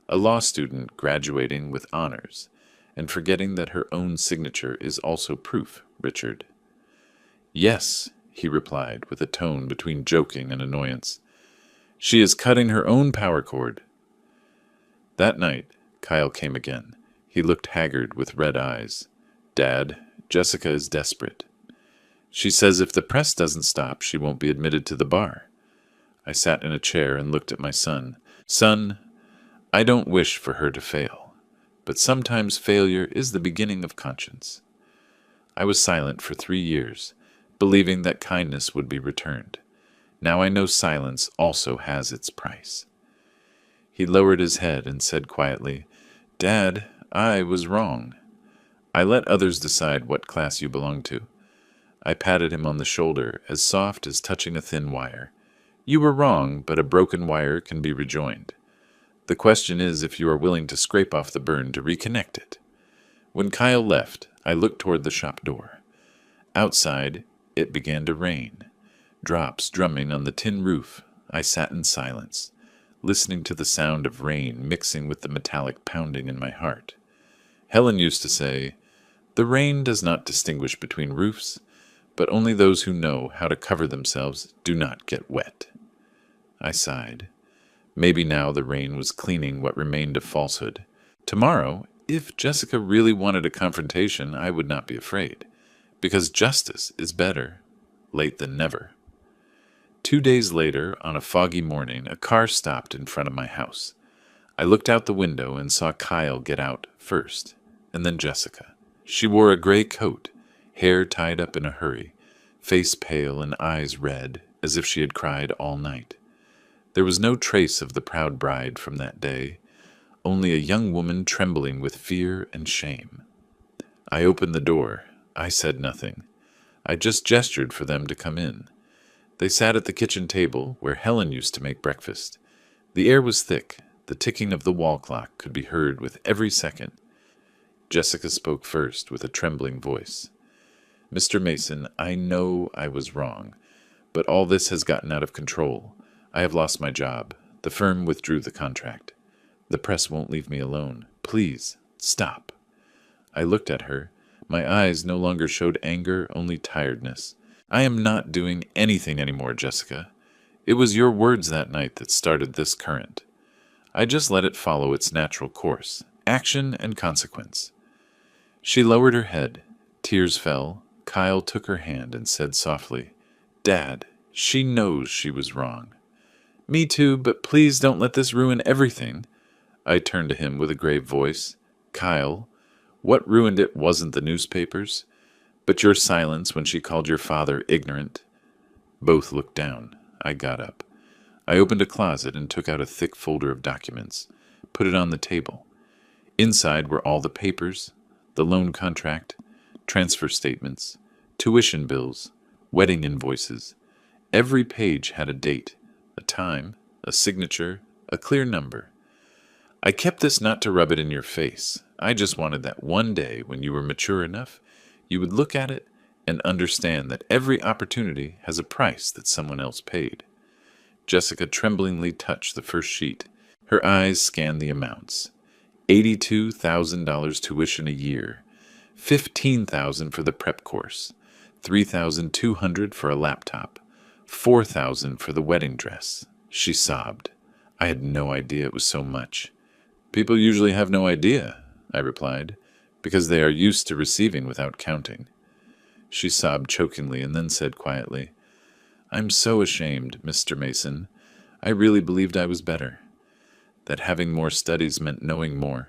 A law student graduating with honors and forgetting that her own signature is also proof, Richard. Yes, he replied with a tone between joking and annoyance. She is cutting her own power cord. That night, Kyle came again. He looked haggard with red eyes. Dad, Jessica is desperate. She says if the press doesn't stop, she won't be admitted to the bar. I sat in a chair and looked at my son. Son, I don't wish for her to fail, but sometimes failure is the beginning of conscience. I was silent for 3 years, believing that kindness would be returned. Now I know silence also has its price. He lowered his head and said quietly, Dad, I was wrong. I let others decide what class you belong to. I patted him on the shoulder, as soft as touching a thin wire. You were wrong, but a broken wire can be rejoined. The question is if you are willing to scrape off the burn to reconnect it. When Kyle left, I looked toward the shop door. Outside, it began to rain. Drops drumming on the tin roof. I sat in silence, listening to the sound of rain mixing with the metallic pounding in my heart. Helen used to say, The rain does not distinguish between roofs, but only those who know how to cover themselves do not get wet. I sighed. Maybe now the rain was cleaning what remained of falsehood. Tomorrow, if Jessica really wanted a confrontation, I would not be afraid, because justice is better late than never. 2 days later, on a foggy morning, a car stopped in front of my house. I looked out the window and saw Kyle get out first, and then Jessica. She wore a gray coat, hair tied up in a hurry, face pale and eyes red, as if she had cried all night. There was no trace of the proud bride from that day, only a young woman trembling with fear and shame. I opened the door. I said nothing. I just gestured for them to come in. They sat at the kitchen table, where Helen used to make breakfast. The air was thick. The ticking of the wall clock could be heard with every second. Jessica spoke first with a trembling voice. "Mr. Mason, I know I was wrong, but all this has gotten out of control. I have lost my job. The firm withdrew the contract. The press won't leave me alone. Please, stop." I looked at her. My eyes no longer showed anger, only tiredness. "I am not doing anything anymore, Jessica. It was your words that night that started this current. I just let it follow its natural course, action and consequence." She lowered her head. Tears fell. Kyle took her hand and said softly, "Dad, she knows she was wrong." "Me too, but please don't let this ruin everything." I turned to him with a grave voice. "Kyle, what ruined it wasn't the newspapers, but your silence when she called your father ignorant." Both looked down. I got up. I opened a closet and took out a thick folder of documents, put it on the table. Inside were all the papers, the loan contract, transfer statements, tuition bills, wedding invoices. Every page had a date, a time, a signature, a clear number. I kept this not to rub it in your face. I just wanted that one day when you were mature enough, you would look at it and understand that every opportunity has a price that someone else paid. Jessica tremblingly touched the first sheet. Her eyes scanned the amounts. $82,000 tuition a year, $15,000 for the prep course, $3,200 for a laptop, $4,000 for the wedding dress. She sobbed. I had no idea it was so much. "People usually have no idea," I replied, "because they are used to receiving without counting." She sobbed chokingly and then said quietly, "I'm so ashamed, Mr. Mason. I really believed I was better, that having more studies meant knowing more,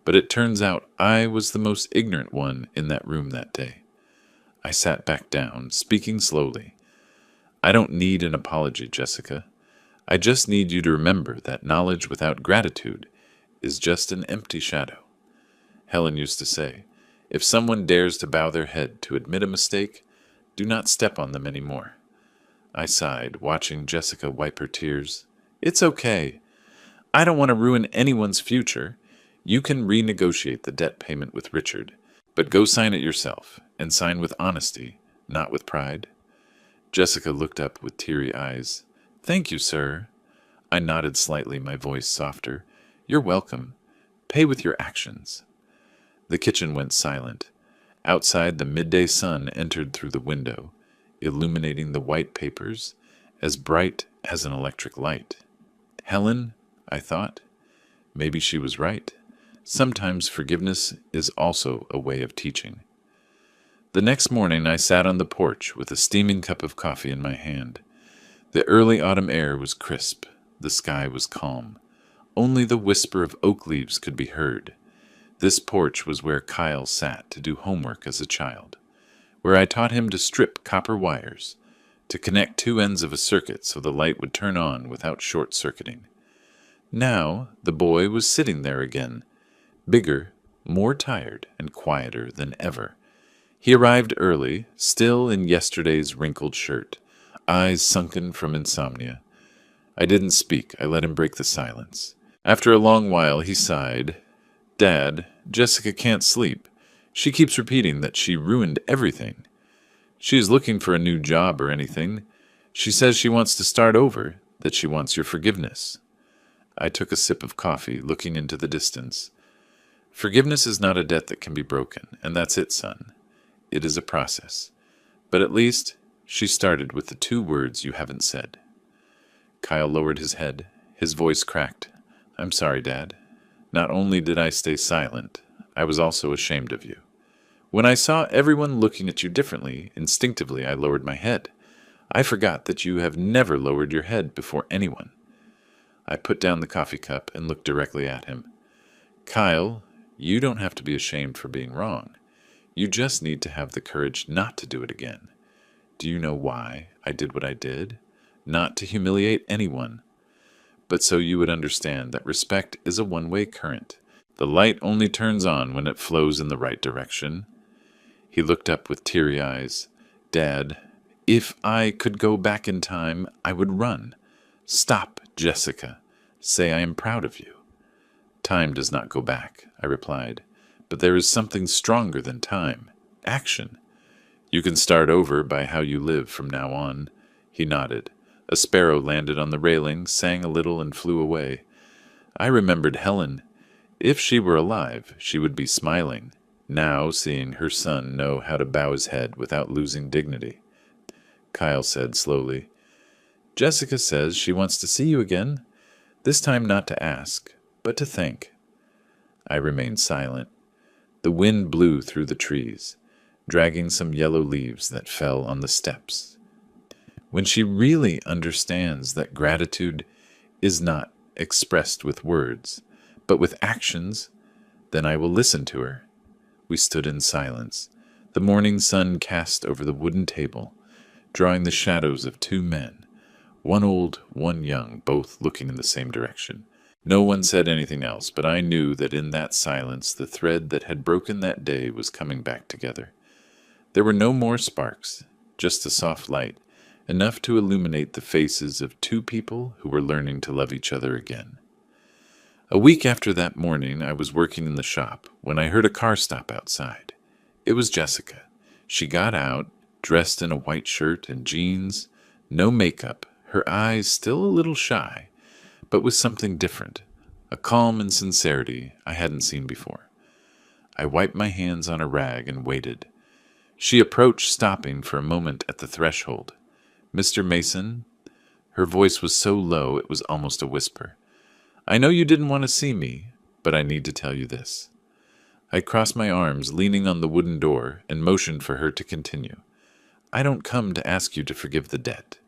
but it turns out I was the most ignorant one in that room that day." I sat back down, speaking slowly. "I don't need an apology, Jessica. I just need you to remember that knowledge without gratitude is just an empty shadow. Helen used to say, if someone dares to bow their head to admit a mistake, do not step on them any more." I sighed, watching Jessica wipe her tears. "It's okay. I don't want to ruin anyone's future. You can renegotiate the debt payment with Richard, but go sign it yourself, and sign with honesty, not with pride." Jessica looked up with teary eyes. "Thank you, sir." I nodded slightly, my voice softer. "You're welcome. Pay with your actions." The kitchen went silent. Outside, the midday sun entered through the window, illuminating the white papers, as bright as an electric light. Helen, I thought. Maybe she was right. Sometimes forgiveness is also a way of teaching. The next morning I sat on the porch with a steaming cup of coffee in my hand. The early autumn air was crisp. The sky was calm. Only the whisper of oak leaves could be heard. This porch was where Kyle sat to do homework as a child, where I taught him to strip copper wires, to connect two ends of a circuit so the light would turn on without short-circuiting. Now the boy was sitting there again, bigger, more tired, and quieter than ever. He arrived early, still in yesterday's wrinkled shirt, eyes sunken from insomnia. I didn't speak. I let him break the silence. After a long while, he sighed. "Dad, Jessica can't sleep. She keeps repeating that she ruined everything. She is looking for a new job or anything. She says she wants to start over, that she wants your forgiveness." I took a sip of coffee, looking into the distance. Forgiveness is not a debt that can be broken, and that's it, son. It is a process. But at least she started with the 2 words you haven't said. Kyle lowered his head. His voice cracked. I'm sorry, Dad. Not only did I stay silent, I was also ashamed of you. When I saw everyone looking at you differently, instinctively I lowered my head. I forgot that you have never lowered your head before anyone. I put down the coffee cup and looked directly at him. Kyle, you don't have to be ashamed for being wrong. You just need to have the courage not to do it again. Do you know why I did what I did? Not to humiliate anyone, but so you would understand that respect is a one-way current. The light only turns on when it flows in the right direction. He looked up with teary eyes. Dad, if I could go back in time, I would run. Stop, Jessica. Say I am proud of you. Time does not go back, I replied, but there is something stronger than time. Action. You can start over by how you live from now on. He nodded. A sparrow landed on the railing, sang a little, and flew away. I remembered Helen. If she were alive, she would be smiling, now seeing her son know how to bow his head without losing dignity. Kyle said slowly, Jessica says she wants to see you again, this time not to ask, but to thank. I remained silent. The wind blew through the trees, dragging some yellow leaves that fell on the steps. When she really understands that gratitude is not expressed with words, but with actions, then I will listen to her. We stood in silence. The morning sun cast over the wooden table, drawing the shadows of 2 men, one old, one young, both looking in the same direction. No one said anything else, but I knew that in that silence the thread that had broken that day was coming back together. There were no more sparks, just a soft light, enough to illuminate the faces of 2 people who were learning to love each other again. A week after that morning, I was working in the shop when I heard a car stop outside. It was Jessica. She got out, dressed in a white shirt and jeans, no makeup, her eyes still a little shy, but with something different, a calm and sincerity I hadn't seen before. I wiped my hands on a rag and waited. She approached, stopping for a moment at the threshold. Mr. Mason? Her voice was so low it was almost a whisper. I know you didn't want to see me, but I need to tell you this. I crossed my arms, leaning on the wooden door, and motioned for her to continue. I don't come to ask you to forgive the debt,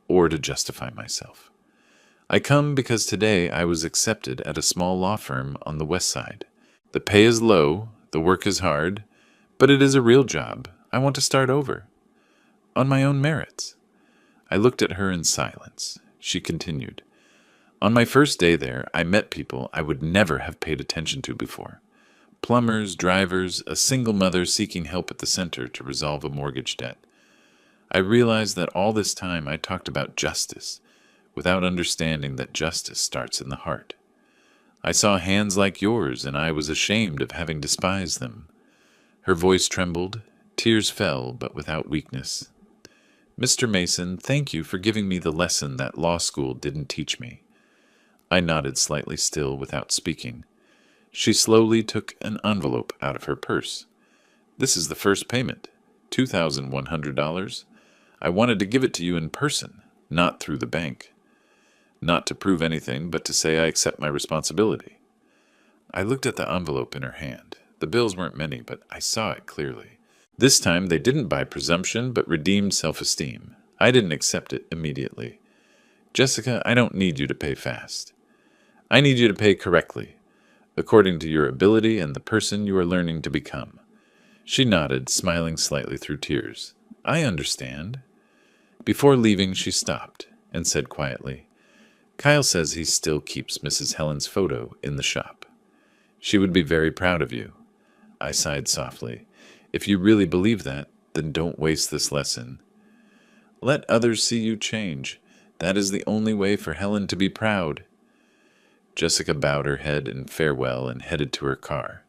or to justify myself. I come because today I was accepted at a small law firm on the west side. The pay is low, the work is hard, but it is a real job. I want to start over, on my own merits. I looked at her in silence. She continued. On my first day there, I met people I would never have paid attention to before. Plumbers, drivers, a single mother seeking help at the center to resolve a mortgage debt. I realized that all this time I talked about justice, without understanding that justice starts in the heart. I saw hands like yours, and I was ashamed of having despised them. Her voice trembled, tears fell, but without weakness. Mr. Mason, thank you for giving me the lesson that law school didn't teach me. I nodded slightly still without speaking. She slowly took an envelope out of her purse. This is the first payment, $2,100. I wanted to give it to you in person, not through the bank. Not to prove anything, but to say I accept my responsibility. I looked at the envelope in her hand. The bills weren't many, but I saw it clearly. This time they didn't buy presumption, but redeemed self-esteem. I didn't accept it immediately. Jessica, I don't need you to pay fast. I need you to pay correctly, according to your ability and the person you are learning to become. She nodded, smiling slightly through tears. I understand. Before leaving, she stopped and said quietly, Kyle says he still keeps Mrs. Helen's photo in the shop. She would be very proud of you. I sighed softly. If you really believe that, then don't waste this lesson. Let others see you change. That is the only way for Helen to be proud. Jessica bowed her head in farewell and headed to her car.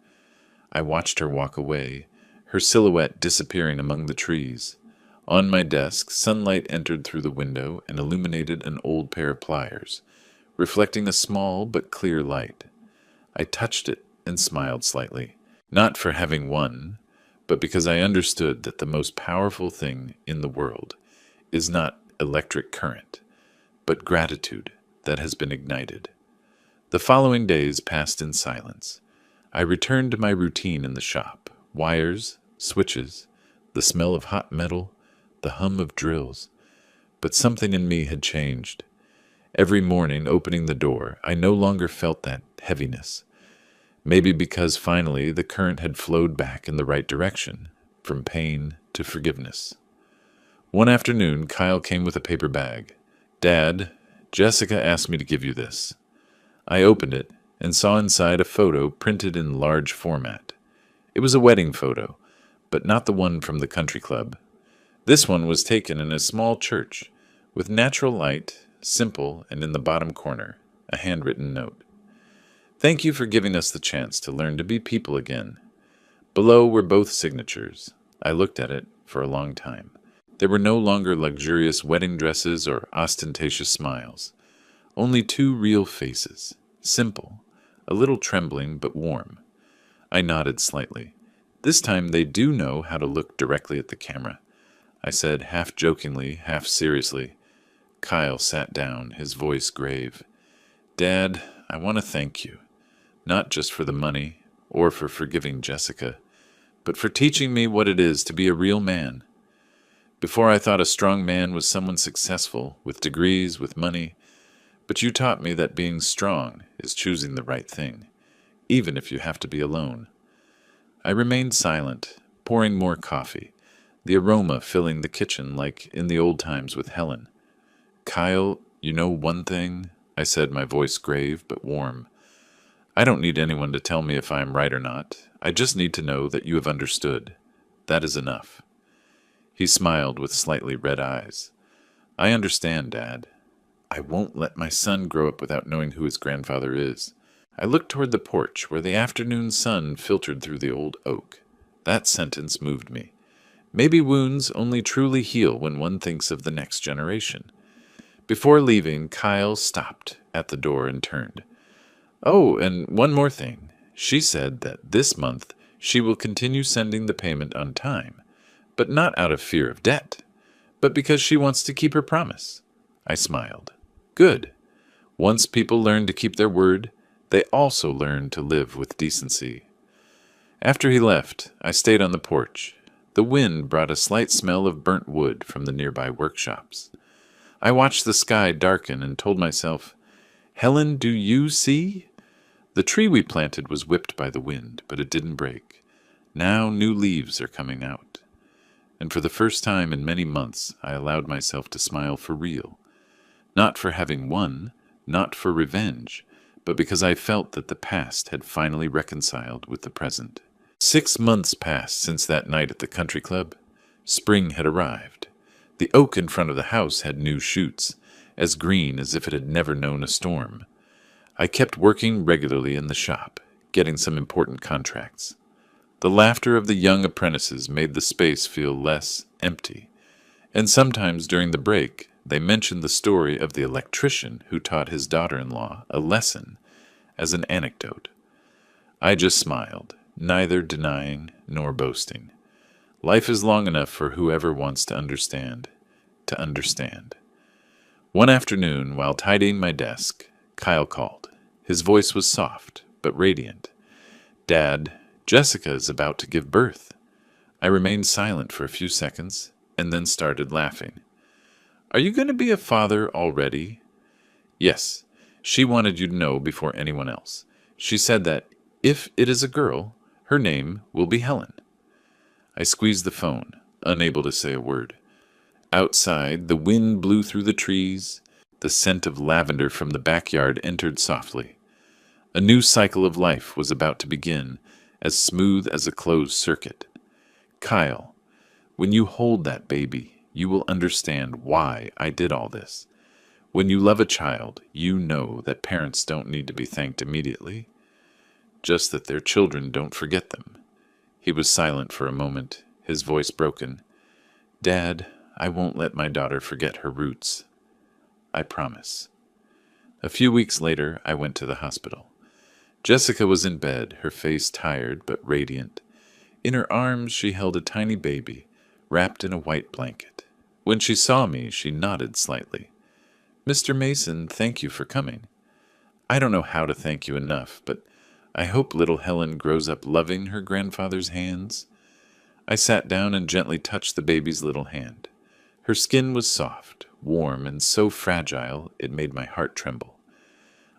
I watched her walk away, her silhouette disappearing among the trees. On my desk, sunlight entered through the window and illuminated an old pair of pliers, reflecting a small but clear light. I touched it and smiled slightly. Not for having won, but because I understood that the most powerful thing in the world is not electric current, but gratitude that has been ignited. The following days passed in silence. I returned to my routine in the shop. Wires, switches, the smell of hot metal, the hum of drills. But something in me had changed. Every morning, opening the door, I no longer felt that heaviness. Maybe because finally the current had flowed back in the right direction, from pain to forgiveness. One afternoon, Kyle came with a paper bag. "Dad, Jessica asked me to give you this." I opened it and saw inside a photo printed in large format. It was a wedding photo, but not the one from the country club. This one was taken in a small church, with natural light, simple, and in the bottom corner, a handwritten note. "Thank you for giving us the chance to learn to be people again." Below were both signatures. I looked at it for a long time. There were no longer luxurious wedding dresses or ostentatious smiles. Only two real faces, simple, a little trembling but warm. I nodded slightly. This time they do know how to look directly at the camera. I said, half jokingly, half seriously. Kyle sat down, his voice grave. "Dad, I want to thank you, not just for the money or for forgiving Jessica, but for teaching me what it is to be a real man. Before I thought a strong man was someone successful, with degrees, with money, but you taught me that being strong is choosing the right thing, even if you have to be alone." I remained silent, pouring more coffee, the aroma filling the kitchen like in the old times with Helen. "Kyle, you know one thing?" I said, my voice grave but warm. "I don't need anyone to tell me if I am right or not. I just need to know that you have understood. That is enough." He smiled with slightly red eyes. "I understand, Dad. I won't let my son grow up without knowing who his grandfather is." I looked toward the porch where the afternoon sun filtered through the old oak. That sentence moved me. Maybe wounds only truly heal when one thinks of the next generation. Before leaving, Kyle stopped at the door and turned. "Oh, and one more thing. She said that this month she will continue sending the payment on time, but not out of fear of debt, but because she wants to keep her promise." I smiled. "Good. Once people learn to keep their word, they also learn to live with decency." After he left, I stayed on the porch. The wind brought a slight smell of burnt wood from the nearby workshops. I watched the sky darken and told myself, "Helen, do you see?" The tree we planted was whipped by the wind, but it didn't break. Now new leaves are coming out. And for the first time in many months, I allowed myself to smile for real. Not for having won, not for revenge, but because I felt that the past had finally reconciled with the present. 6 months passed since that night at the country club. Spring had arrived. The oak in front of the house had new shoots, as green as if it had never known a storm. I kept working regularly in the shop, getting some important contracts. The laughter of the young apprentices made the space feel less empty, and sometimes during the break they mentioned the story of the electrician who taught his daughter-in-law a lesson as an anecdote. I just smiled, neither denying nor boasting. Life is long enough for whoever wants to understand. One afternoon, while tidying my desk, Kyle called. His voice was soft, but radiant. "Dad, Jessica is about to give birth." I remained silent for a few seconds, and then started laughing. "Are you going to be a father already?" "Yes. She wanted you to know before anyone else. She said that if it is a girl, her name will be Helen." I squeezed the phone, unable to say a word. Outside, the wind blew through the trees. The scent of lavender from the backyard entered softly. A new cycle of life was about to begin, as smooth as a closed circuit. "Kyle, when you hold that baby, you will understand why I did all this. When you love a child, you know that parents don't need to be thanked immediately, just that their children don't forget them." He was silent for a moment, his voice broken. "Dad, I won't let my daughter forget her roots. I promise." A few weeks later, I went to the hospital. Jessica was in bed, her face tired but radiant. In her arms she held a tiny baby, wrapped in a white blanket. When she saw me, she nodded slightly. "Mr. Mason, thank you for coming. I don't know how to thank you enough, but I hope little Helen grows up loving her grandfather's hands." I sat down and gently touched the baby's little hand. Her skin was soft, warm, and so fragile it made my heart tremble.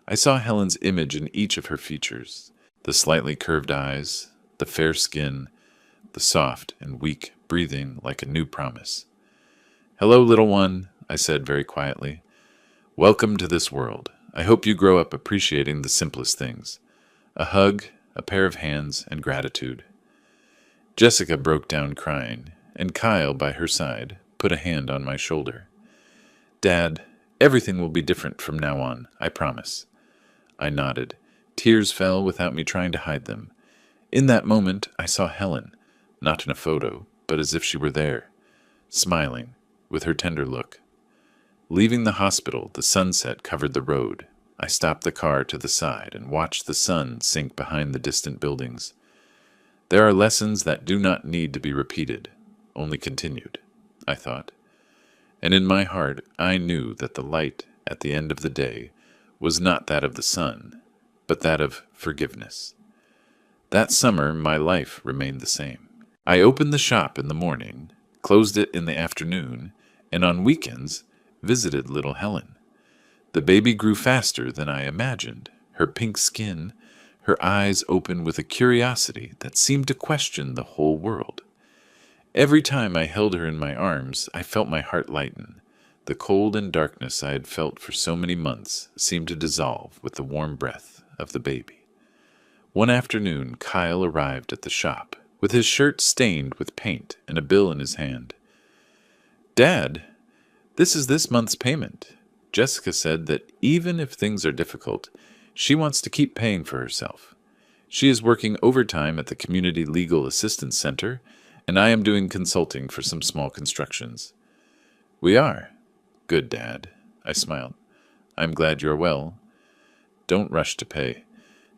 I saw Helen's image in each of her features: the slightly curved eyes, the fair skin, the soft and weak breathing like a new promise. "Hello, little one," I said very quietly. "Welcome to this world. I hope you grow up appreciating the simplest things: a hug, a pair of hands, and gratitude." Jessica broke down crying, and Kyle, by her side, put a hand on my shoulder. "Dad, everything will be different from now on, I promise." I nodded. Tears fell without me trying to hide them. In that moment, I saw Helen, not in a photo, but as if she were there, smiling, with her tender look. Leaving the hospital, the sunset covered the road. I stopped the car to the side and watched the sun sink behind the distant buildings. There are lessons that do not need to be repeated, only continued, I thought. And in my heart, I knew that the light at the end of the day was not that of the sun, but that of forgiveness. That summer, my life remained the same. I opened the shop in the morning, closed it in the afternoon, and on weekends visited little Helen. The baby grew faster than I imagined. Her pink skin, her eyes open with a curiosity that seemed to question the whole world. Every time I held her in my arms, I felt my heart lighten. The cold and darkness I had felt for so many months seemed to dissolve with the warm breath of the baby. One afternoon, Kyle arrived at the shop, with his shirt stained with paint and a bill in his hand. "Dad, this is this month's payment. Jessica said that even if things are difficult, she wants to keep paying for herself. She is working overtime at the Community Legal Assistance Center, and I am doing consulting for some small constructions." "We are." "Good, Dad." I smiled. "I'm glad you're well. Don't rush to pay.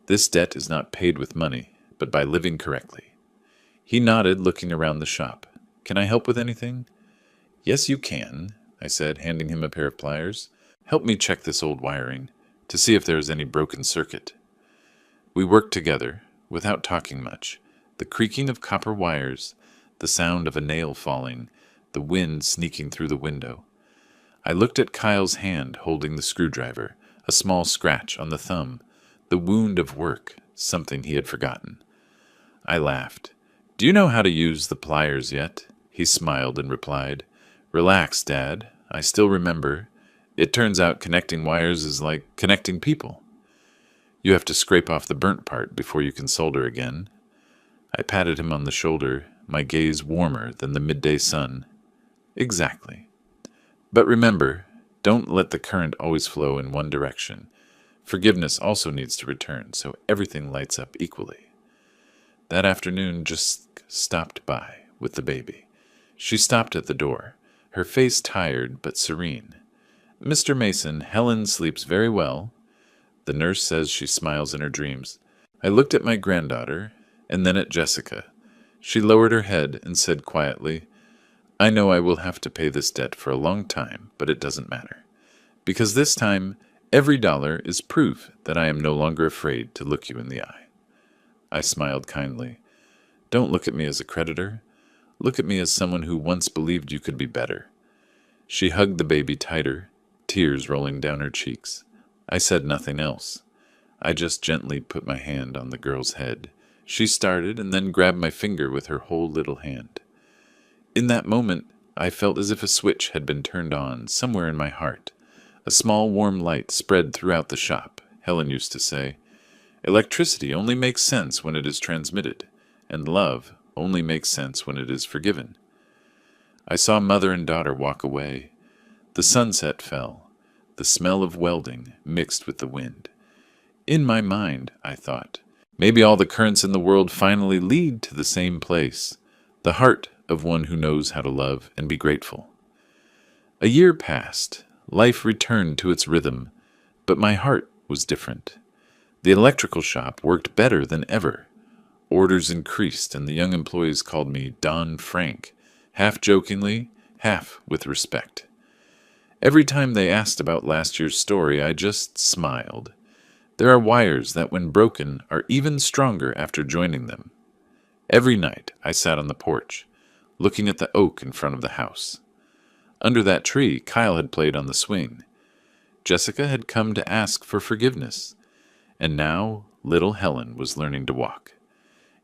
This debt is not paid with money, but by living correctly." He nodded, looking around the shop. "Can I help with anything?" "Yes, you can," I said, handing him a pair of pliers. "Help me check this old wiring, to see if there is any broken circuit." We worked together, without talking much. The creaking of copper wires, the sound of a nail falling, the wind sneaking through the window. I looked at Kyle's hand holding the screwdriver, a small scratch on the thumb, the wound of work, something he had forgotten. I laughed. "Do you know how to use the pliers yet?" He smiled and replied, "Relax, Dad. I still remember. It turns out connecting wires is like connecting people. You have to scrape off the burnt part before you can solder again." I patted him on the shoulder, my gaze warmer than the midday sun. "Exactly. But remember, don't let the current always flow in one direction. Forgiveness also needs to return, so everything lights up equally." That afternoon just stopped by with the baby. She stopped at the door, her face tired but serene. "Mr. Mason, Helen sleeps very well. The nurse says she smiles in her dreams." I looked at my granddaughter, and then at Jessica. She lowered her head and said quietly, "I know I will have to pay this debt for a long time, but it doesn't matter. Because this time, every dollar is proof that I am no longer afraid to look you in the eye." I smiled kindly. "Don't look at me as a creditor. Look at me as someone who once believed you could be better." She hugged the baby tighter, tears rolling down her cheeks. I said nothing else. I just gently put my hand on the girl's head. She started and then grabbed my finger with her whole little hand. In that moment, I felt as if a switch had been turned on somewhere in my heart. A small warm light spread throughout the shop. Helen used to say, "Electricity only makes sense when it is transmitted, and love only makes sense when it is forgiven." I saw mother and daughter walk away. The sunset fell. The smell of welding mixed with the wind. In my mind, I thought, maybe all the currents in the world finally lead to the same place, the heart of one who knows how to love and be grateful. A year passed. Life returned to its rhythm, but my heart was different. The electrical shop worked better than ever. Orders increased, and the young employees called me Don Frank, half jokingly, half with respect. Every time they asked about last year's story, I just smiled. There are wires that, when broken, are even stronger after joining them. Every night, I sat on the porch, looking at the oak in front of the house. Under that tree, Kyle had played on the swing. Jessica had come to ask for forgiveness, and now little Helen was learning to walk.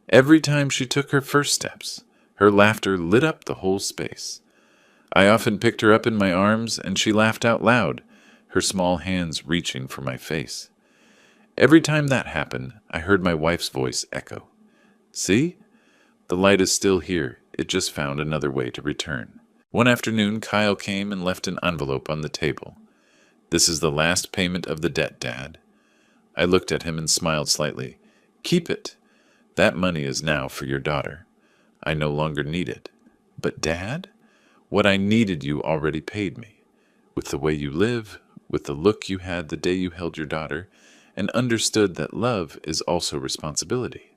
Every time she took her first steps, her laughter lit up the whole space. I often picked her up in my arms, and she laughed out loud, her small hands reaching for my face. Every time that happened, I heard my wife's voice echo. See? The light is still here. It just found another way to return. One afternoon, Kyle came and left an envelope on the table. This is the last payment of the debt, Dad. I looked at him and smiled slightly. Keep it. That money is now for your daughter. I no longer need it. But, Dad, what I needed you already paid me. With the way you live, with the look you had the day you held your daughter, and understood that love is also responsibility.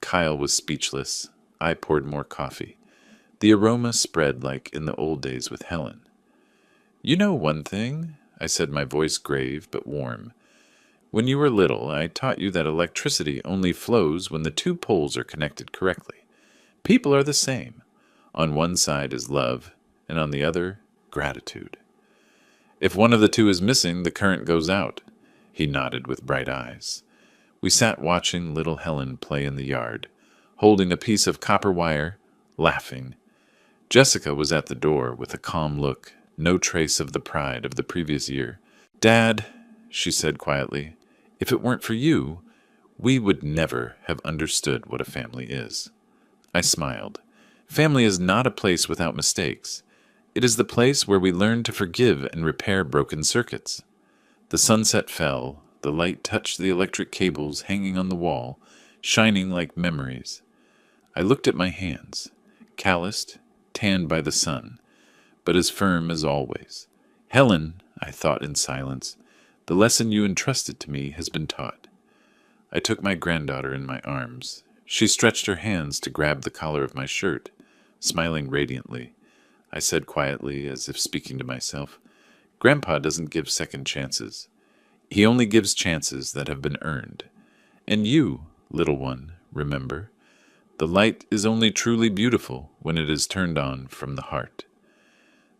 Kyle was speechless. I poured more coffee. The aroma spread like in the old days with Helen. You know one thing, I said, my voice grave but warm. When you were little, I taught you that electricity only flows when the two poles are connected correctly. People are the same. On one side is love, and on the other, gratitude. If one of the two is missing, the current goes out. He nodded with bright eyes. We sat watching little Helen play in the yard, holding a piece of copper wire, laughing. Jessica was at the door with a calm look, no trace of the pride of the previous year. Dad, she said quietly, if it weren't for you, we would never have understood what a family is. I smiled. Family is not a place without mistakes. It is the place where we learn to forgive and repair broken circuits. The sunset fell, the light touched the electric cables hanging on the wall, shining like memories. I looked at my hands, calloused, tanned by the sun, but as firm as always. Helen, I thought in silence, the lesson you entrusted to me has been taught. I took my granddaughter in my arms. She stretched her hands to grab the collar of my shirt, smiling radiantly. I said quietly, as if speaking to myself, Grandpa doesn't give second chances. He only gives chances that have been earned. And you, little one, remember, the light is only truly beautiful when it is turned on from the heart.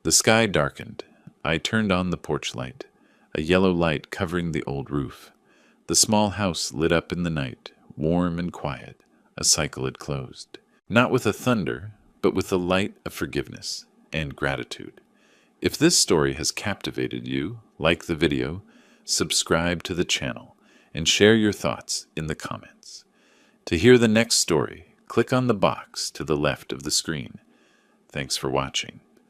The sky darkened. I turned on the porch light, a yellow light covering the old roof. The small house lit up in the night, warm and quiet. A cycle had closed. Not with a thunder, but with the light of forgiveness and gratitude. If this story has captivated you, like the video, subscribe to the channel, and share your thoughts in the comments. To hear the next story, click on the box to the left of the screen. Thanks for watching.